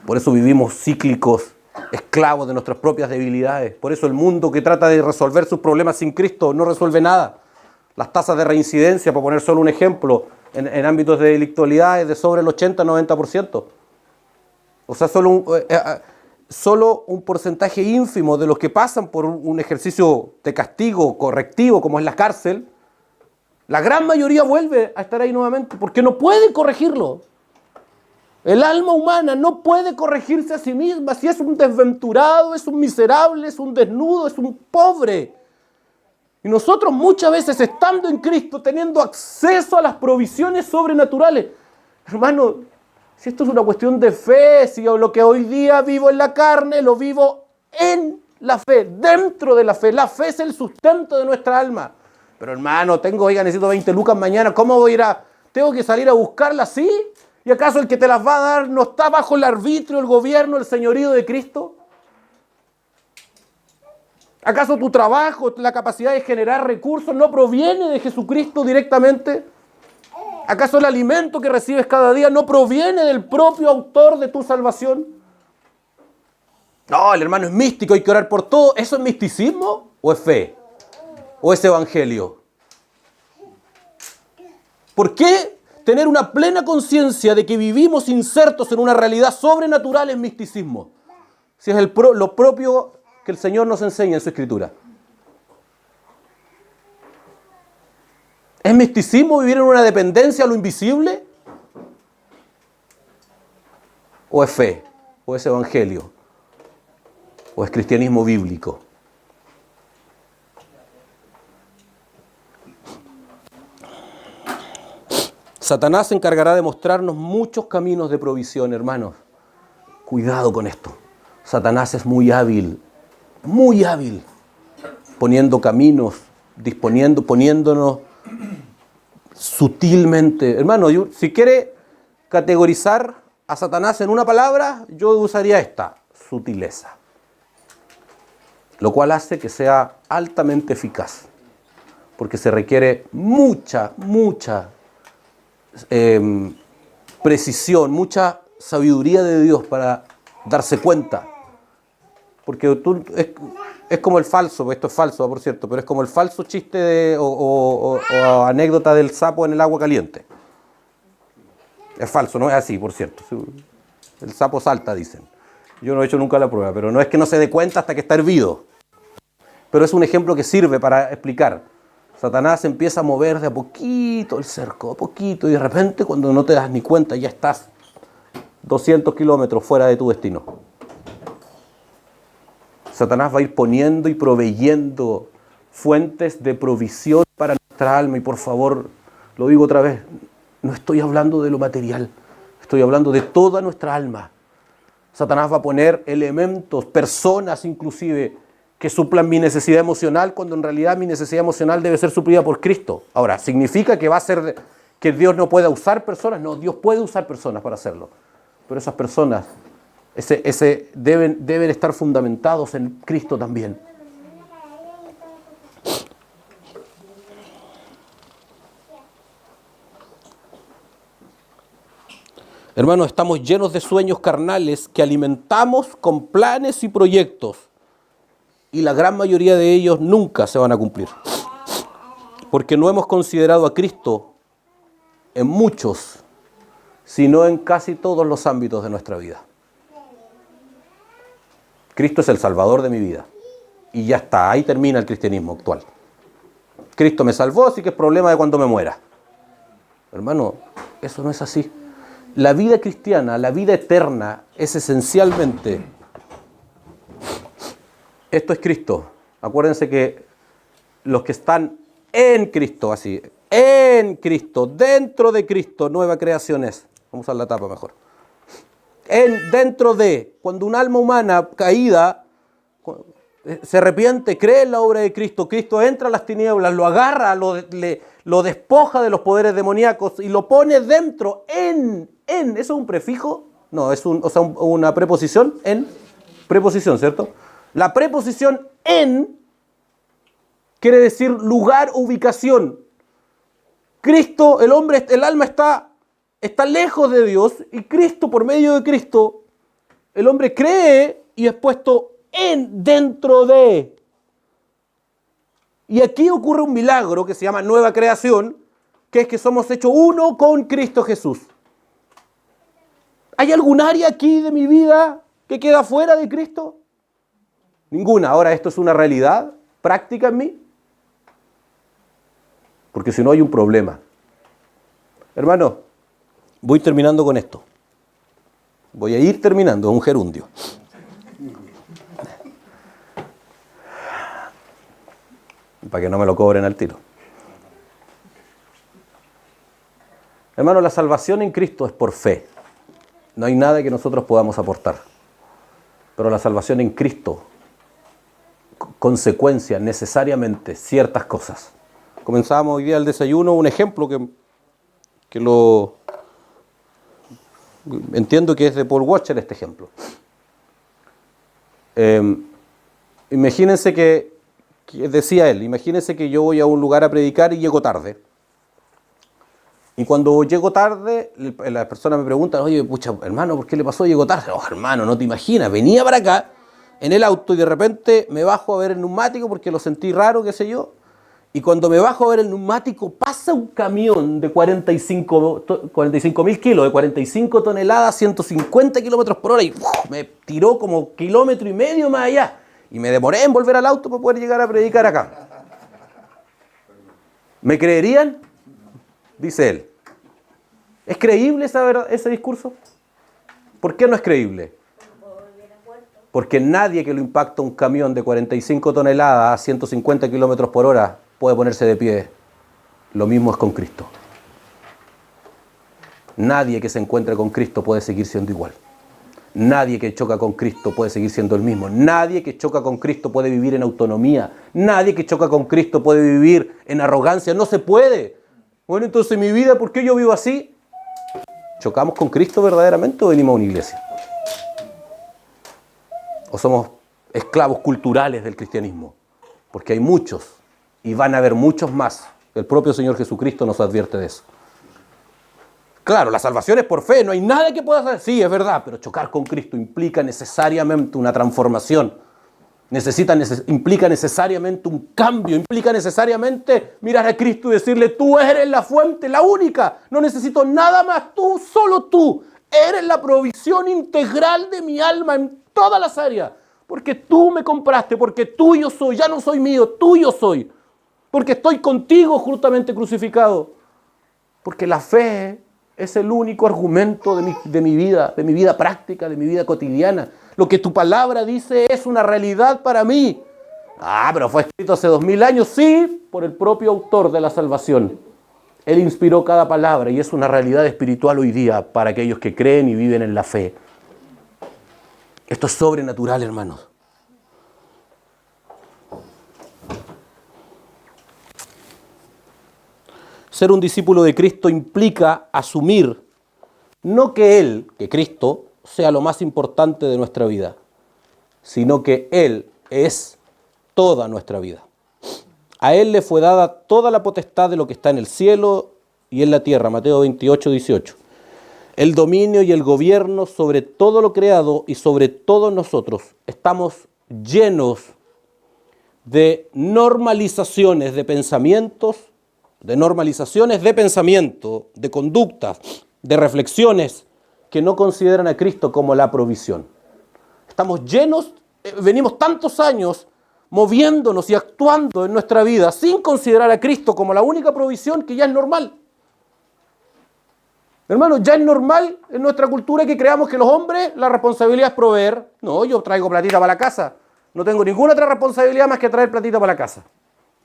Por eso vivimos cíclicos, esclavos de nuestras propias debilidades. Por eso el mundo que trata de resolver sus problemas sin Cristo no resuelve nada. Las tasas de reincidencia, por poner solo un ejemplo, en ámbitos de delictualidad es de sobre el 80-90%. O sea, solo un porcentaje ínfimo de los que pasan por un ejercicio de castigo correctivo como es la cárcel, la gran mayoría vuelve a estar ahí nuevamente porque no pueden corregirlo. El alma humana no puede corregirse a sí misma. Si es un desventurado, es un miserable, es un desnudo, es un pobre. Y nosotros muchas veces, estando en Cristo, teniendo acceso a las provisiones sobrenaturales, hermano, si esto es una cuestión de fe, si lo que hoy día vivo en la carne, lo vivo en la fe, dentro de la fe. La fe es el sustento de nuestra alma. Pero hermano, necesito 20 lucas mañana, ¿cómo voy a ir tengo que salir a buscarla así? ¿Y acaso el que te las va a dar no está bajo el arbitrio, el gobierno, el señorío de Cristo? ¿Acaso tu trabajo, la capacidad de generar recursos no proviene de Jesucristo directamente? ¿Acaso el alimento que recibes cada día no proviene del propio autor de tu salvación? No, el hermano es místico, hay que orar por todo. ¿Eso es misticismo o es fe? ¿O es evangelio? ¿Por qué tener una plena conciencia de que vivimos insertos en una realidad sobrenatural es misticismo? Si es lo propio que el Señor nos enseña en su Escritura. ¿Es misticismo vivir en una dependencia a lo invisible? ¿O es fe? ¿O es evangelio? ¿O es cristianismo bíblico? Satanás se encargará de mostrarnos muchos caminos de provisión, hermanos. Cuidado con esto. Satanás es muy hábil, poniendo caminos, poniéndonos sutilmente. Hermano, si quiere categorizar a Satanás en una palabra, yo usaría esta: sutileza. Lo cual hace que sea altamente eficaz, porque se requiere mucha precisión, mucha sabiduría de Dios para darse cuenta. Porque es como el falso, esto es falso, por cierto, pero es como el falso chiste o anécdota del sapo en el agua caliente. Es falso, no es así, por cierto. El sapo salta, dicen. Yo no he hecho nunca la prueba, pero no es que no se dé cuenta hasta que está hervido. Pero es un ejemplo que sirve para explicar. Satanás empieza a mover de a poquito el cerco, a poquito, y de repente, cuando no te das ni cuenta, ya estás 200 kilómetros fuera de tu destino. Satanás va a ir poniendo y proveyendo fuentes de provisión para nuestra alma. Y por favor, lo digo otra vez, no estoy hablando de lo material, estoy hablando de toda nuestra alma. Satanás va a poner elementos, personas inclusive, que suplan mi necesidad emocional, cuando en realidad mi necesidad emocional debe ser suplida por Cristo. Ahora, ¿significa que va a ser que Dios no pueda usar personas? No, Dios puede usar personas para hacerlo. Pero esas personas deben estar fundamentados en Cristo también. Hermanos, estamos llenos de sueños carnales que alimentamos con planes y proyectos. Y la gran mayoría de ellos nunca se van a cumplir. Porque no hemos considerado a Cristo en muchos, sino en casi todos los ámbitos de nuestra vida. Cristo es el Salvador de mi vida. Y ya está, ahí termina el cristianismo actual. Cristo me salvó, así que es problema de cuando me muera. Hermano, eso no es así. La vida cristiana, la vida eterna, es esencialmente... Esto es Cristo. Acuérdense que los que están en Cristo, así, en Cristo, dentro de Cristo, nueva creación es. Vamos a usar la tapa mejor. Dentro de, cuando un alma humana caída se arrepiente, cree en la obra de Cristo, Cristo entra a las tinieblas, lo agarra, lo despoja de los poderes demoníacos y lo pone dentro, en. ¿Eso es un prefijo? No, es una preposición, en. Preposición, ¿cierto? La preposición en quiere decir lugar, ubicación. Cristo, el alma está lejos de Dios, y Cristo, por medio de Cristo, el hombre cree y es puesto dentro de. Y aquí ocurre un milagro que se llama nueva creación, que es que somos hechos uno con Cristo Jesús. ¿Hay algún área aquí de mi vida que queda fuera de Cristo? Ninguna. Ahora, ¿esto es una realidad práctica en mí? Porque si no, hay un problema. Hermano, voy terminando con esto. Voy a ir terminando, un gerundio. Para que no me lo cobren al tiro. Hermano, la salvación en Cristo es por fe. No hay nada que nosotros podamos aportar. Pero la salvación en Cristo consecuencia necesariamente ciertas cosas. Comenzábamos hoy día el desayuno, un ejemplo que lo entiendo que es de Paul Washer, este ejemplo. Imagínense que decía él, imagínense que yo voy a un lugar a predicar y llego tarde. Y cuando llego tarde, las personas me preguntan, oye, pucha, hermano, ¿por qué le pasó? Llego tarde. Oh, hermano, no te imaginas, venía para acá en el auto y de repente me bajo a ver el neumático porque lo sentí raro, qué sé yo. Y cuando me bajo a ver el neumático, pasa un camión de 45.000 kilos, de 45 toneladas, 150 kilómetros por hora, y me tiró como 1,5 kilómetros más allá. Y me demoré en volver al auto para poder llegar a predicar acá. ¿Me creerían? Dice él. ¿Es creíble ese discurso? ¿Por qué no es creíble? Porque nadie que lo impacta un camión de 45 toneladas a 150 kilómetros por hora puede ponerse de pie. Lo mismo es con Cristo. Nadie que se encuentre con Cristo puede seguir siendo igual. Nadie que choca con Cristo puede seguir siendo el mismo. Nadie que choca con Cristo puede vivir en autonomía. Nadie que choca con Cristo puede vivir en arrogancia. No se puede. Bueno, entonces mi vida, ¿por qué yo vivo así? ¿Chocamos con Cristo verdaderamente o venimos a una iglesia? ¿O somos esclavos culturales del cristianismo? Porque hay muchos y van a haber muchos más. El propio Señor Jesucristo nos advierte de eso. Claro, la salvación es por fe, no hay nada que pueda hacer. Sí, es verdad, pero chocar con Cristo implica necesariamente una transformación. Implica necesariamente un cambio, implica necesariamente mirar a Cristo y decirle, tú eres la fuente, la única, no necesito nada más, tú, solo tú, eres la provisión integral de mi alma en todas las áreas, porque tú me compraste, porque tuyo soy, ya no soy mío, tuyo soy, porque estoy contigo justamente crucificado, porque la fe es el único argumento de mi vida práctica, de mi vida cotidiana. Lo que tu palabra dice es una realidad para mí. Ah, pero fue escrito hace 2000 años, sí, por el propio autor de la salvación. Él inspiró cada palabra y es una realidad espiritual hoy día para aquellos que creen y viven en la fe. Esto es sobrenatural, hermanos. Ser un discípulo de Cristo implica asumir no que Él, que Cristo, sea lo más importante de nuestra vida, sino que Él es toda nuestra vida. A Él le fue dada toda la potestad de lo que está en el cielo y en la tierra, Mateo 28, 18. El dominio y el gobierno sobre todo lo creado y sobre todos nosotros. Estamos llenos de normalizaciones de pensamientos, de conductas, de reflexiones que no consideran a Cristo como la provisión. Estamos llenos, venimos tantos años moviéndonos y actuando en nuestra vida sin considerar a Cristo como la única provisión, que ya es normal. Hermanos, ya es normal en nuestra cultura que creamos que los hombres, la responsabilidad es proveer. No, yo traigo platita para la casa. No tengo ninguna otra responsabilidad más que traer platita para la casa.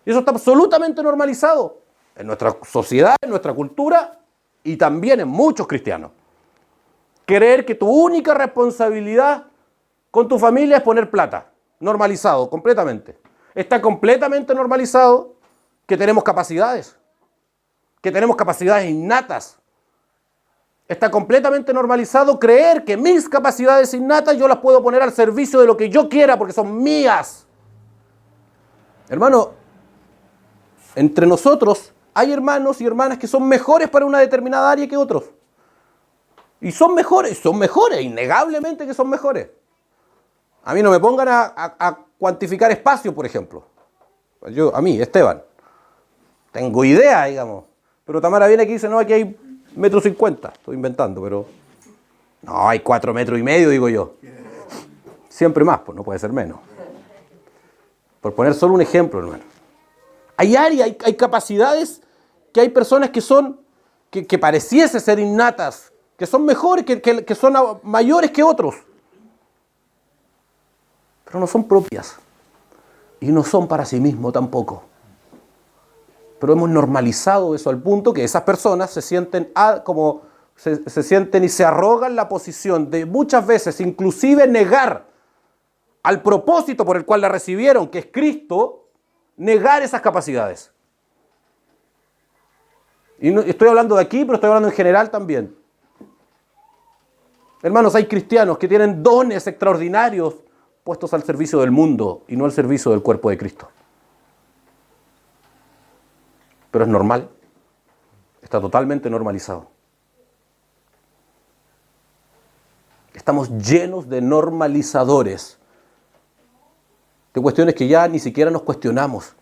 Y eso está absolutamente normalizado en nuestra sociedad, en nuestra cultura y también en muchos cristianos. Creer que tu única responsabilidad con tu familia es poner plata. Normalizado, completamente. Está completamente normalizado que tenemos capacidades innatas. Está completamente normalizado creer que mis capacidades innatas yo las puedo poner al servicio de lo que yo quiera porque son mías. Hermano, entre nosotros hay hermanos y hermanas que son mejores para una determinada área que otros. Y son mejores, innegablemente que son mejores. A mí no me pongan a cuantificar espacio, por ejemplo. A mí, Esteban, tengo idea, digamos. Pero Tamara viene aquí y dice, no, aquí hay 1,50 metros. Estoy inventando, pero... No, hay 4,5 metros, digo yo. Siempre más, pues no puede ser menos. Por poner solo un ejemplo, hermano. Hay áreas, hay capacidades que hay personas que son, que pareciese ser innatas, que son mejores, que son mayores que otros. Pero no son propias. Y no son para sí mismo tampoco. Pero hemos normalizado eso al punto que esas personas se sienten se sienten y se arrogan la posición de muchas veces inclusive negar al propósito por el cual la recibieron, que es Cristo, negar esas capacidades. Y no, estoy hablando de aquí, pero estoy hablando en general también. Hermanos, hay cristianos que tienen dones extraordinarios puestos al servicio del mundo y no al servicio del cuerpo de Cristo. Pero es normal, está totalmente normalizado. Estamos llenos de normalizadores, de cuestiones que ya ni siquiera nos cuestionamos.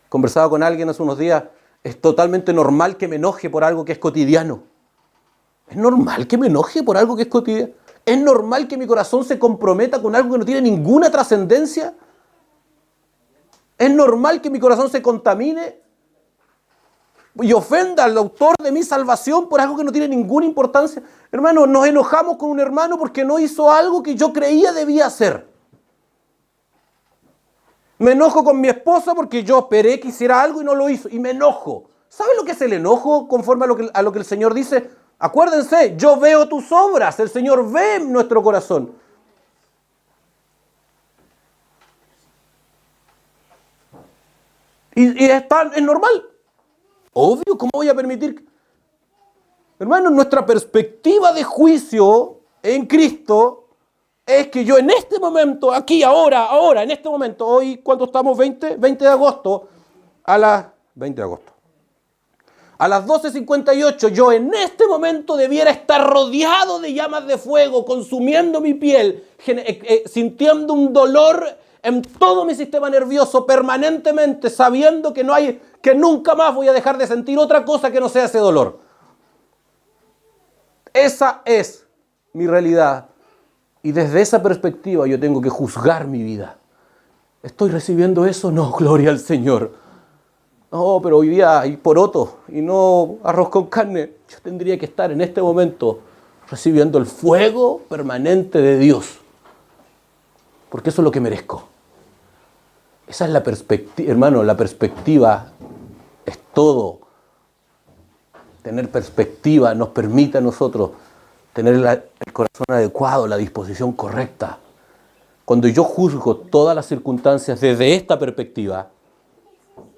Conversaba con alguien hace unos días, es totalmente normal que me enoje por algo que es cotidiano. ¿Es normal que me enoje por algo que es cotidiano? ¿Es normal que mi corazón se comprometa con algo que no tiene ninguna trascendencia? ¿Es normal que mi corazón se contamine y ofenda al autor de mi salvación por algo que no tiene ninguna importancia. Hermano, nos enojamos con un hermano porque no hizo algo que yo creía debía hacer. Me enojo con mi esposa porque yo esperé que hiciera algo y no lo hizo. Y me enojo. ¿Sabe lo que es el enojo conforme a lo que el Señor dice? Acuérdense, yo veo tus obras. El Señor ve nuestro corazón. Y es normal. Obvio, ¿cómo voy a permitir? Hermano, nuestra perspectiva de juicio en Cristo es que yo en este momento, aquí, ahora, en este momento, hoy, ¿cuánto estamos? 20 de agosto, a las 12:58, yo en este momento debiera estar rodeado de llamas de fuego, consumiendo mi piel, sintiendo un dolor en todo mi sistema nervioso permanentemente, sabiendo que nunca más voy a dejar de sentir otra cosa que no sea ese dolor. Esa es mi realidad. Y desde esa perspectiva yo tengo que juzgar mi vida. ¿Estoy recibiendo eso? No, gloria al Señor. No, pero hoy día hay poroto y no arroz con carne. Yo tendría que estar en este momento recibiendo el fuego permanente de Dios. Porque eso es lo que merezco. Esa es la perspectiva, hermano, la perspectiva es todo. Tener perspectiva nos permite a nosotros tener el corazón adecuado, la disposición correcta. Cuando yo juzgo todas las circunstancias desde esta perspectiva,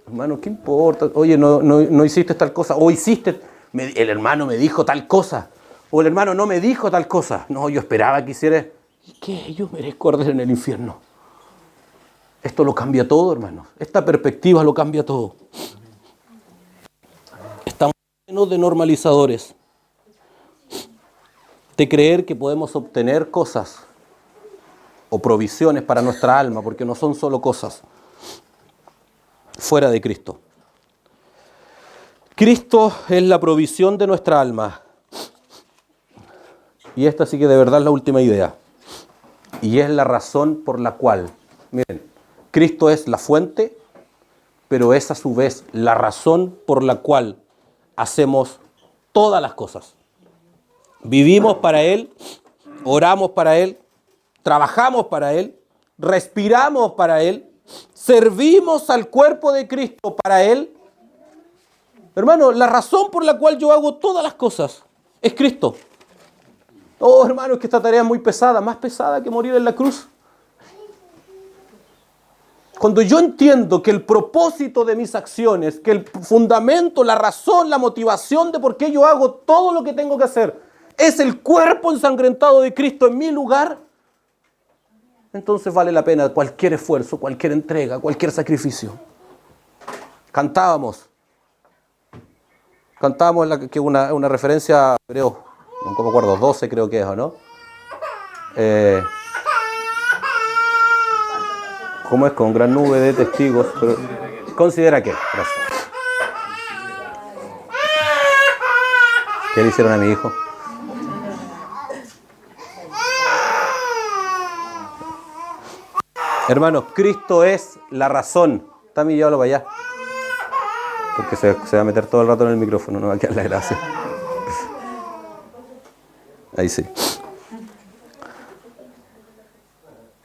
hermano, ¿qué importa? Oye, no hiciste tal cosa, o hiciste, el hermano me dijo tal cosa, o el hermano no me dijo tal cosa. No, yo esperaba que hiciera. ¿Y qué? Yo merezco arder en el infierno. Esto lo cambia todo, hermanos. Esta perspectiva lo cambia todo. Estamos llenos de normalizadores, de creer que podemos obtener cosas o provisiones para nuestra alma, porque no son solo cosas, fuera de Cristo. Cristo es la provisión de nuestra alma. Y esta sí que de verdad es la última idea. Y es la razón por la cual, miren, Cristo es la fuente, pero es a su vez la razón por la cual hacemos todas las cosas. Vivimos para Él, oramos para Él, trabajamos para Él, respiramos para Él, servimos al cuerpo de Cristo para Él. Hermano, la razón por la cual yo hago todas las cosas es Cristo. Oh, hermano, es que esta tarea es muy pesada, más pesada que morir en la cruz. Cuando yo entiendo que el propósito de mis acciones, que el fundamento, la razón, la motivación de por qué yo hago todo lo que tengo que hacer es el cuerpo ensangrentado de Cristo en mi lugar, entonces vale la pena cualquier esfuerzo, cualquier entrega, cualquier sacrificio. Cantábamos que una referencia, creo, no me acuerdo, 12 creo que es, ¿o no? ¿Cómo es? Con gran nube de testigos. Pero, ¿considera qué? Gracias. ¿Qué le hicieron a mi hijo? Hermanos, Cristo es la razón. Tami, llévalo para allá. Porque se va a meter todo el rato en el micrófono, no va a quedar la gracia. Ahí sí.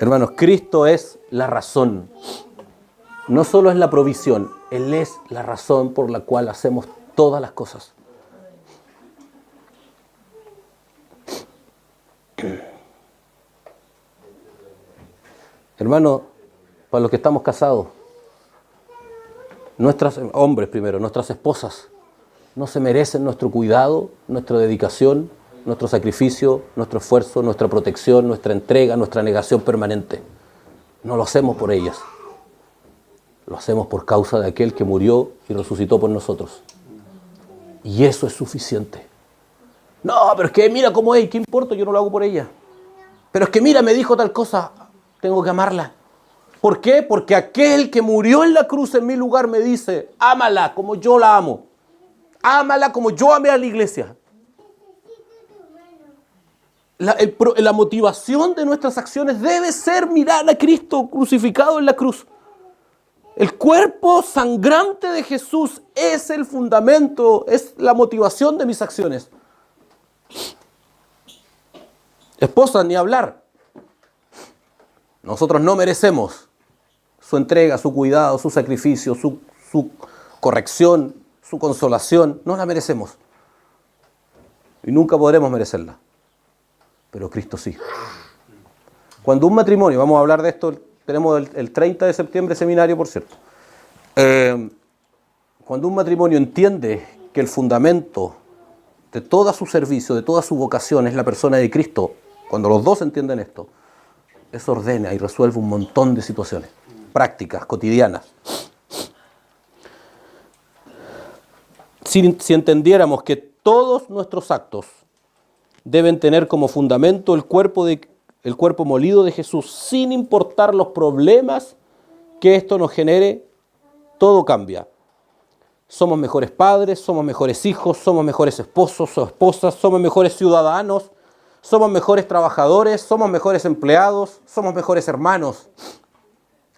Hermanos, Cristo es la razón. No solo es la provisión, Él es la razón por la cual hacemos todas las cosas. Hermano, para los que estamos casados, hombres primero, nuestras esposas, no se merecen nuestro cuidado, nuestra dedicación, nuestro sacrificio, nuestro esfuerzo, nuestra protección, nuestra entrega, nuestra negación permanente. No lo hacemos por ellas. Lo hacemos por causa de aquel que murió y resucitó por nosotros. Y eso es suficiente. No, pero es que mira cómo es, ¿qué importa? Yo no lo hago por ella. Pero es que mira, me dijo tal cosa, tengo que amarla. ¿Por qué? Porque aquel que murió en la cruz en mi lugar me dice, ámala como yo la amo. Ámala como yo amé a la iglesia. La motivación de nuestras acciones debe ser mirar a Cristo crucificado en la cruz. El cuerpo sangrante de Jesús es el fundamento, es la motivación de mis acciones. Esposa, ni hablar. Nosotros no merecemos su entrega, su cuidado, su sacrificio, su corrección, su consolación. No la merecemos. Y nunca podremos merecerla. Pero Cristo sí. Cuando un matrimonio, vamos a hablar de esto, tenemos el 30 de septiembre seminario, por cierto. Cuando un matrimonio entiende que el fundamento de todo su servicio, de toda su vocación es la persona de Cristo, cuando los dos entienden esto, eso ordena y resuelve un montón de situaciones prácticas, cotidianas. Si entendiéramos que todos nuestros actos deben tener como fundamento el cuerpo molido de Jesús, sin importar los problemas que esto nos genere, todo cambia. Somos mejores padres, somos mejores hijos, somos mejores esposos o esposas, somos mejores ciudadanos, somos mejores trabajadores, somos mejores empleados, somos mejores hermanos.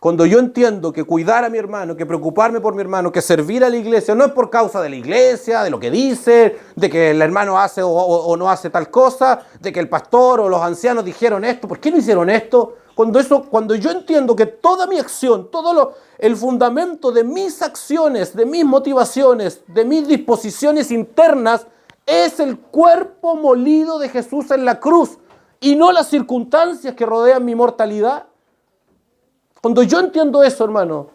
Cuando yo entiendo que cuidar a mi hermano, que preocuparme por mi hermano, que servir a la iglesia, no es por causa de la iglesia, de lo que dice, de que el hermano hace o no hace tal cosa, de que el pastor o los ancianos dijeron esto, ¿por qué no hicieron esto? Cuando yo entiendo que toda mi acción, el fundamento de mis acciones, de mis motivaciones, de mis disposiciones internas, es el cuerpo molido de Jesús en la cruz y no las circunstancias que rodean mi mortalidad. Cuando yo entiendo eso, hermano,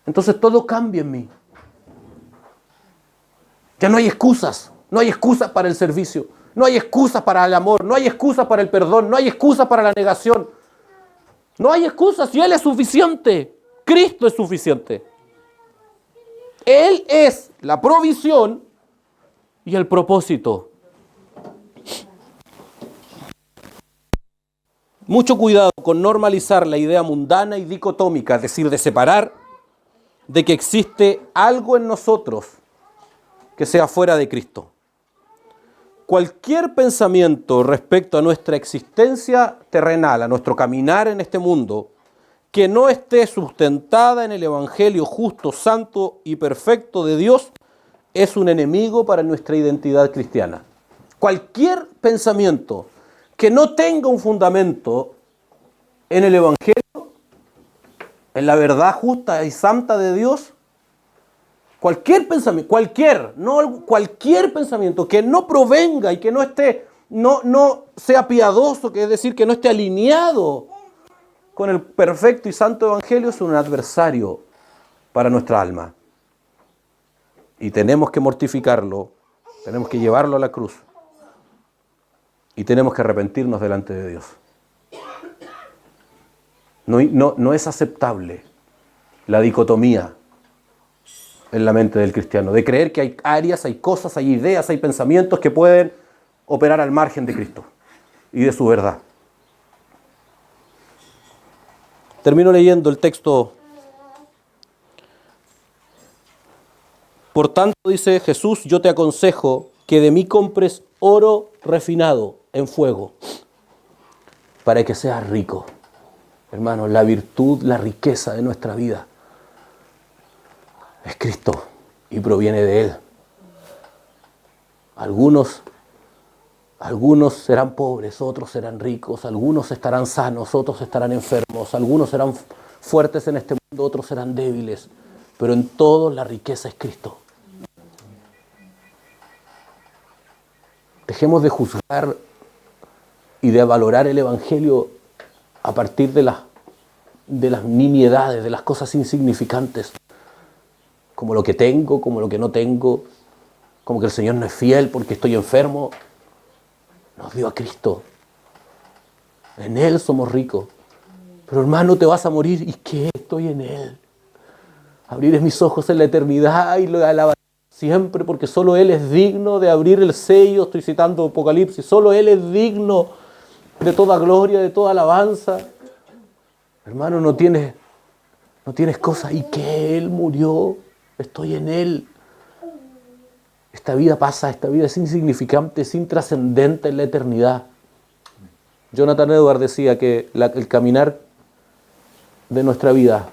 entonces todo cambia en mí. Ya no hay excusas para el servicio, no hay excusas para el amor, no hay excusas para el perdón, no hay excusas para la negación. No hay excusas si Él es suficiente, Cristo es suficiente. Él es la provisión y el propósito. Mucho cuidado con normalizar la idea mundana y dicotómica, es decir, de separar, de que existe algo en nosotros que sea fuera de Cristo. Cualquier pensamiento respecto a nuestra existencia terrenal, a nuestro caminar en este mundo, que no esté sustentada en el Evangelio justo, santo y perfecto de Dios, es un enemigo para nuestra identidad cristiana. Cualquier pensamiento que no tenga un fundamento en el Evangelio, en la verdad justa y santa de Dios, cualquier pensamiento que no provenga y que no sea piadoso, que es decir, que no esté alineado con el perfecto y santo Evangelio, es un adversario para nuestra alma. Y tenemos que mortificarlo, tenemos que llevarlo a la cruz. Y tenemos que arrepentirnos delante de Dios. No es aceptable la dicotomía en la mente del cristiano, de creer que hay áreas, hay cosas, hay ideas, hay pensamientos que pueden operar al margen de Cristo y de su verdad. Termino leyendo el texto. Por tanto, dice Jesús, yo te aconsejo que de mí compres oro refinado en fuego, para que seas rico. Hermanos, la virtud, la riqueza de nuestra vida es Cristo y proviene de Él. Algunos serán pobres, otros serán ricos, algunos estarán sanos, otros estarán enfermos, algunos serán fuertes en este mundo, otros serán débiles, pero en todo la riqueza es Cristo. Dejemos de juzgar y de valorar el Evangelio a partir de las nimiedades, de las cosas insignificantes, como lo que tengo, como lo que no tengo, como que el Señor no es fiel porque estoy enfermo. Nos dio a Cristo. En Él somos ricos. Pero hermano, te vas a morir. ¿Y qué? Estoy en Él. Abriré mis ojos en la eternidad y lo alabaré siempre, porque solo Él es digno de abrir el sello. Estoy citando Apocalipsis. Solo Él es digno de toda gloria, de toda alabanza. Hermano, no tienes cosas. ¿Y qué? Él murió. Estoy en Él. Esta vida pasa, esta vida es insignificante, es intrascendente en la eternidad. Jonathan Edwards decía que el caminar de nuestra vida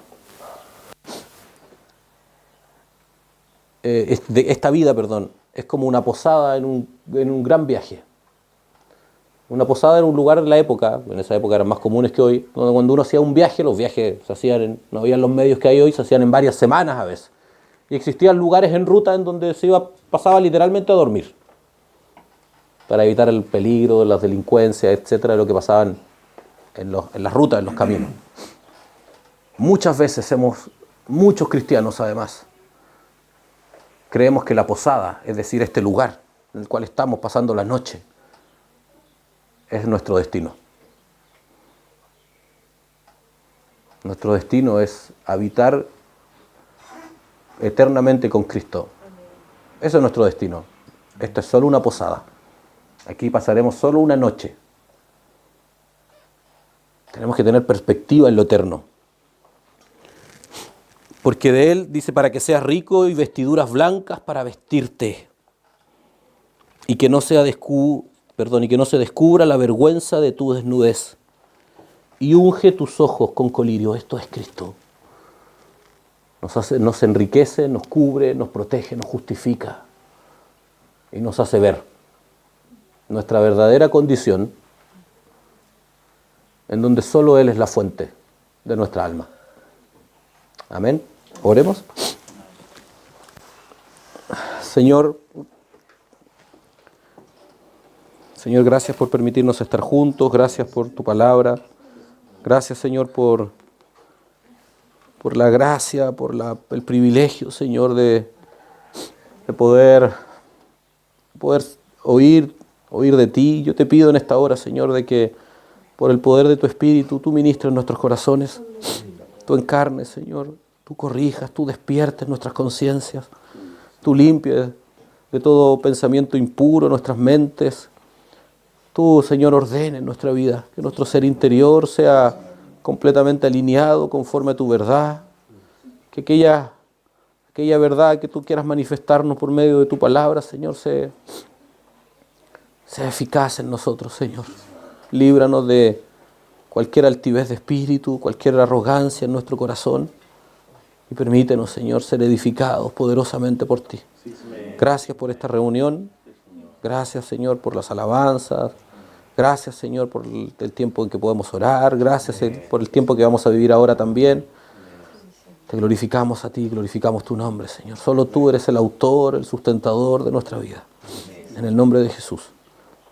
esta vida, perdón, es como una posada en un gran viaje. Una posada era un lugar en la época, en esa época eran más comunes que hoy, donde cuando uno hacía un viaje, los viajes se hacían, no habían los medios que hay hoy, se hacían en varias semanas a veces. Y existían lugares en ruta en donde pasaba literalmente a dormir, para evitar el peligro, las delincuencias, etcétera, de lo que pasaban en las rutas, en los caminos. Muchas veces muchos cristianos además, creemos que la posada, es decir, este lugar en el cual estamos pasando la noche, es nuestro destino. Nuestro destino es habitar eternamente con Cristo. Eso es nuestro destino. Esto es solo una posada. Aquí pasaremos solo una noche. Tenemos que tener perspectiva en lo eterno. Porque de Él dice, para que seas rico y vestiduras blancas para vestirte. Y que no se descubra la vergüenza de tu desnudez. Y unge tus ojos con colirio. Esto es Cristo. Nos enriquece, nos cubre, nos protege, nos justifica. Y nos hace ver nuestra verdadera condición, en donde solo Él es la fuente de nuestra alma. Amén. Oremos. Señor, gracias por permitirnos estar juntos, gracias por tu palabra, gracias, Señor, por la gracia, por el privilegio, Señor, de poder oír de ti. Yo te pido en esta hora, Señor, de que por el poder de tu Espíritu tú ministres nuestros corazones, tú encarnes, Señor, tú corrijas, tú despiertes nuestras conciencias, tú limpies de todo pensamiento impuro nuestras mentes. Tú, Señor, ordene nuestra vida, que nuestro ser interior sea completamente alineado conforme a tu verdad, que aquella verdad que tú quieras manifestarnos por medio de tu palabra, Señor, sea eficaz en nosotros, Señor. Líbranos de cualquier altivez de espíritu, cualquier arrogancia en nuestro corazón, y permítenos, Señor, ser edificados poderosamente por ti. Gracias por esta reunión, gracias, Señor, por las alabanzas, gracias, Señor, por el tiempo en que podemos orar, gracias por el tiempo que vamos a vivir ahora también. Te glorificamos a ti, glorificamos tu nombre, Señor. Solo tú eres el autor, el sustentador de nuestra vida. En el nombre de Jesús.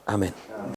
Amén.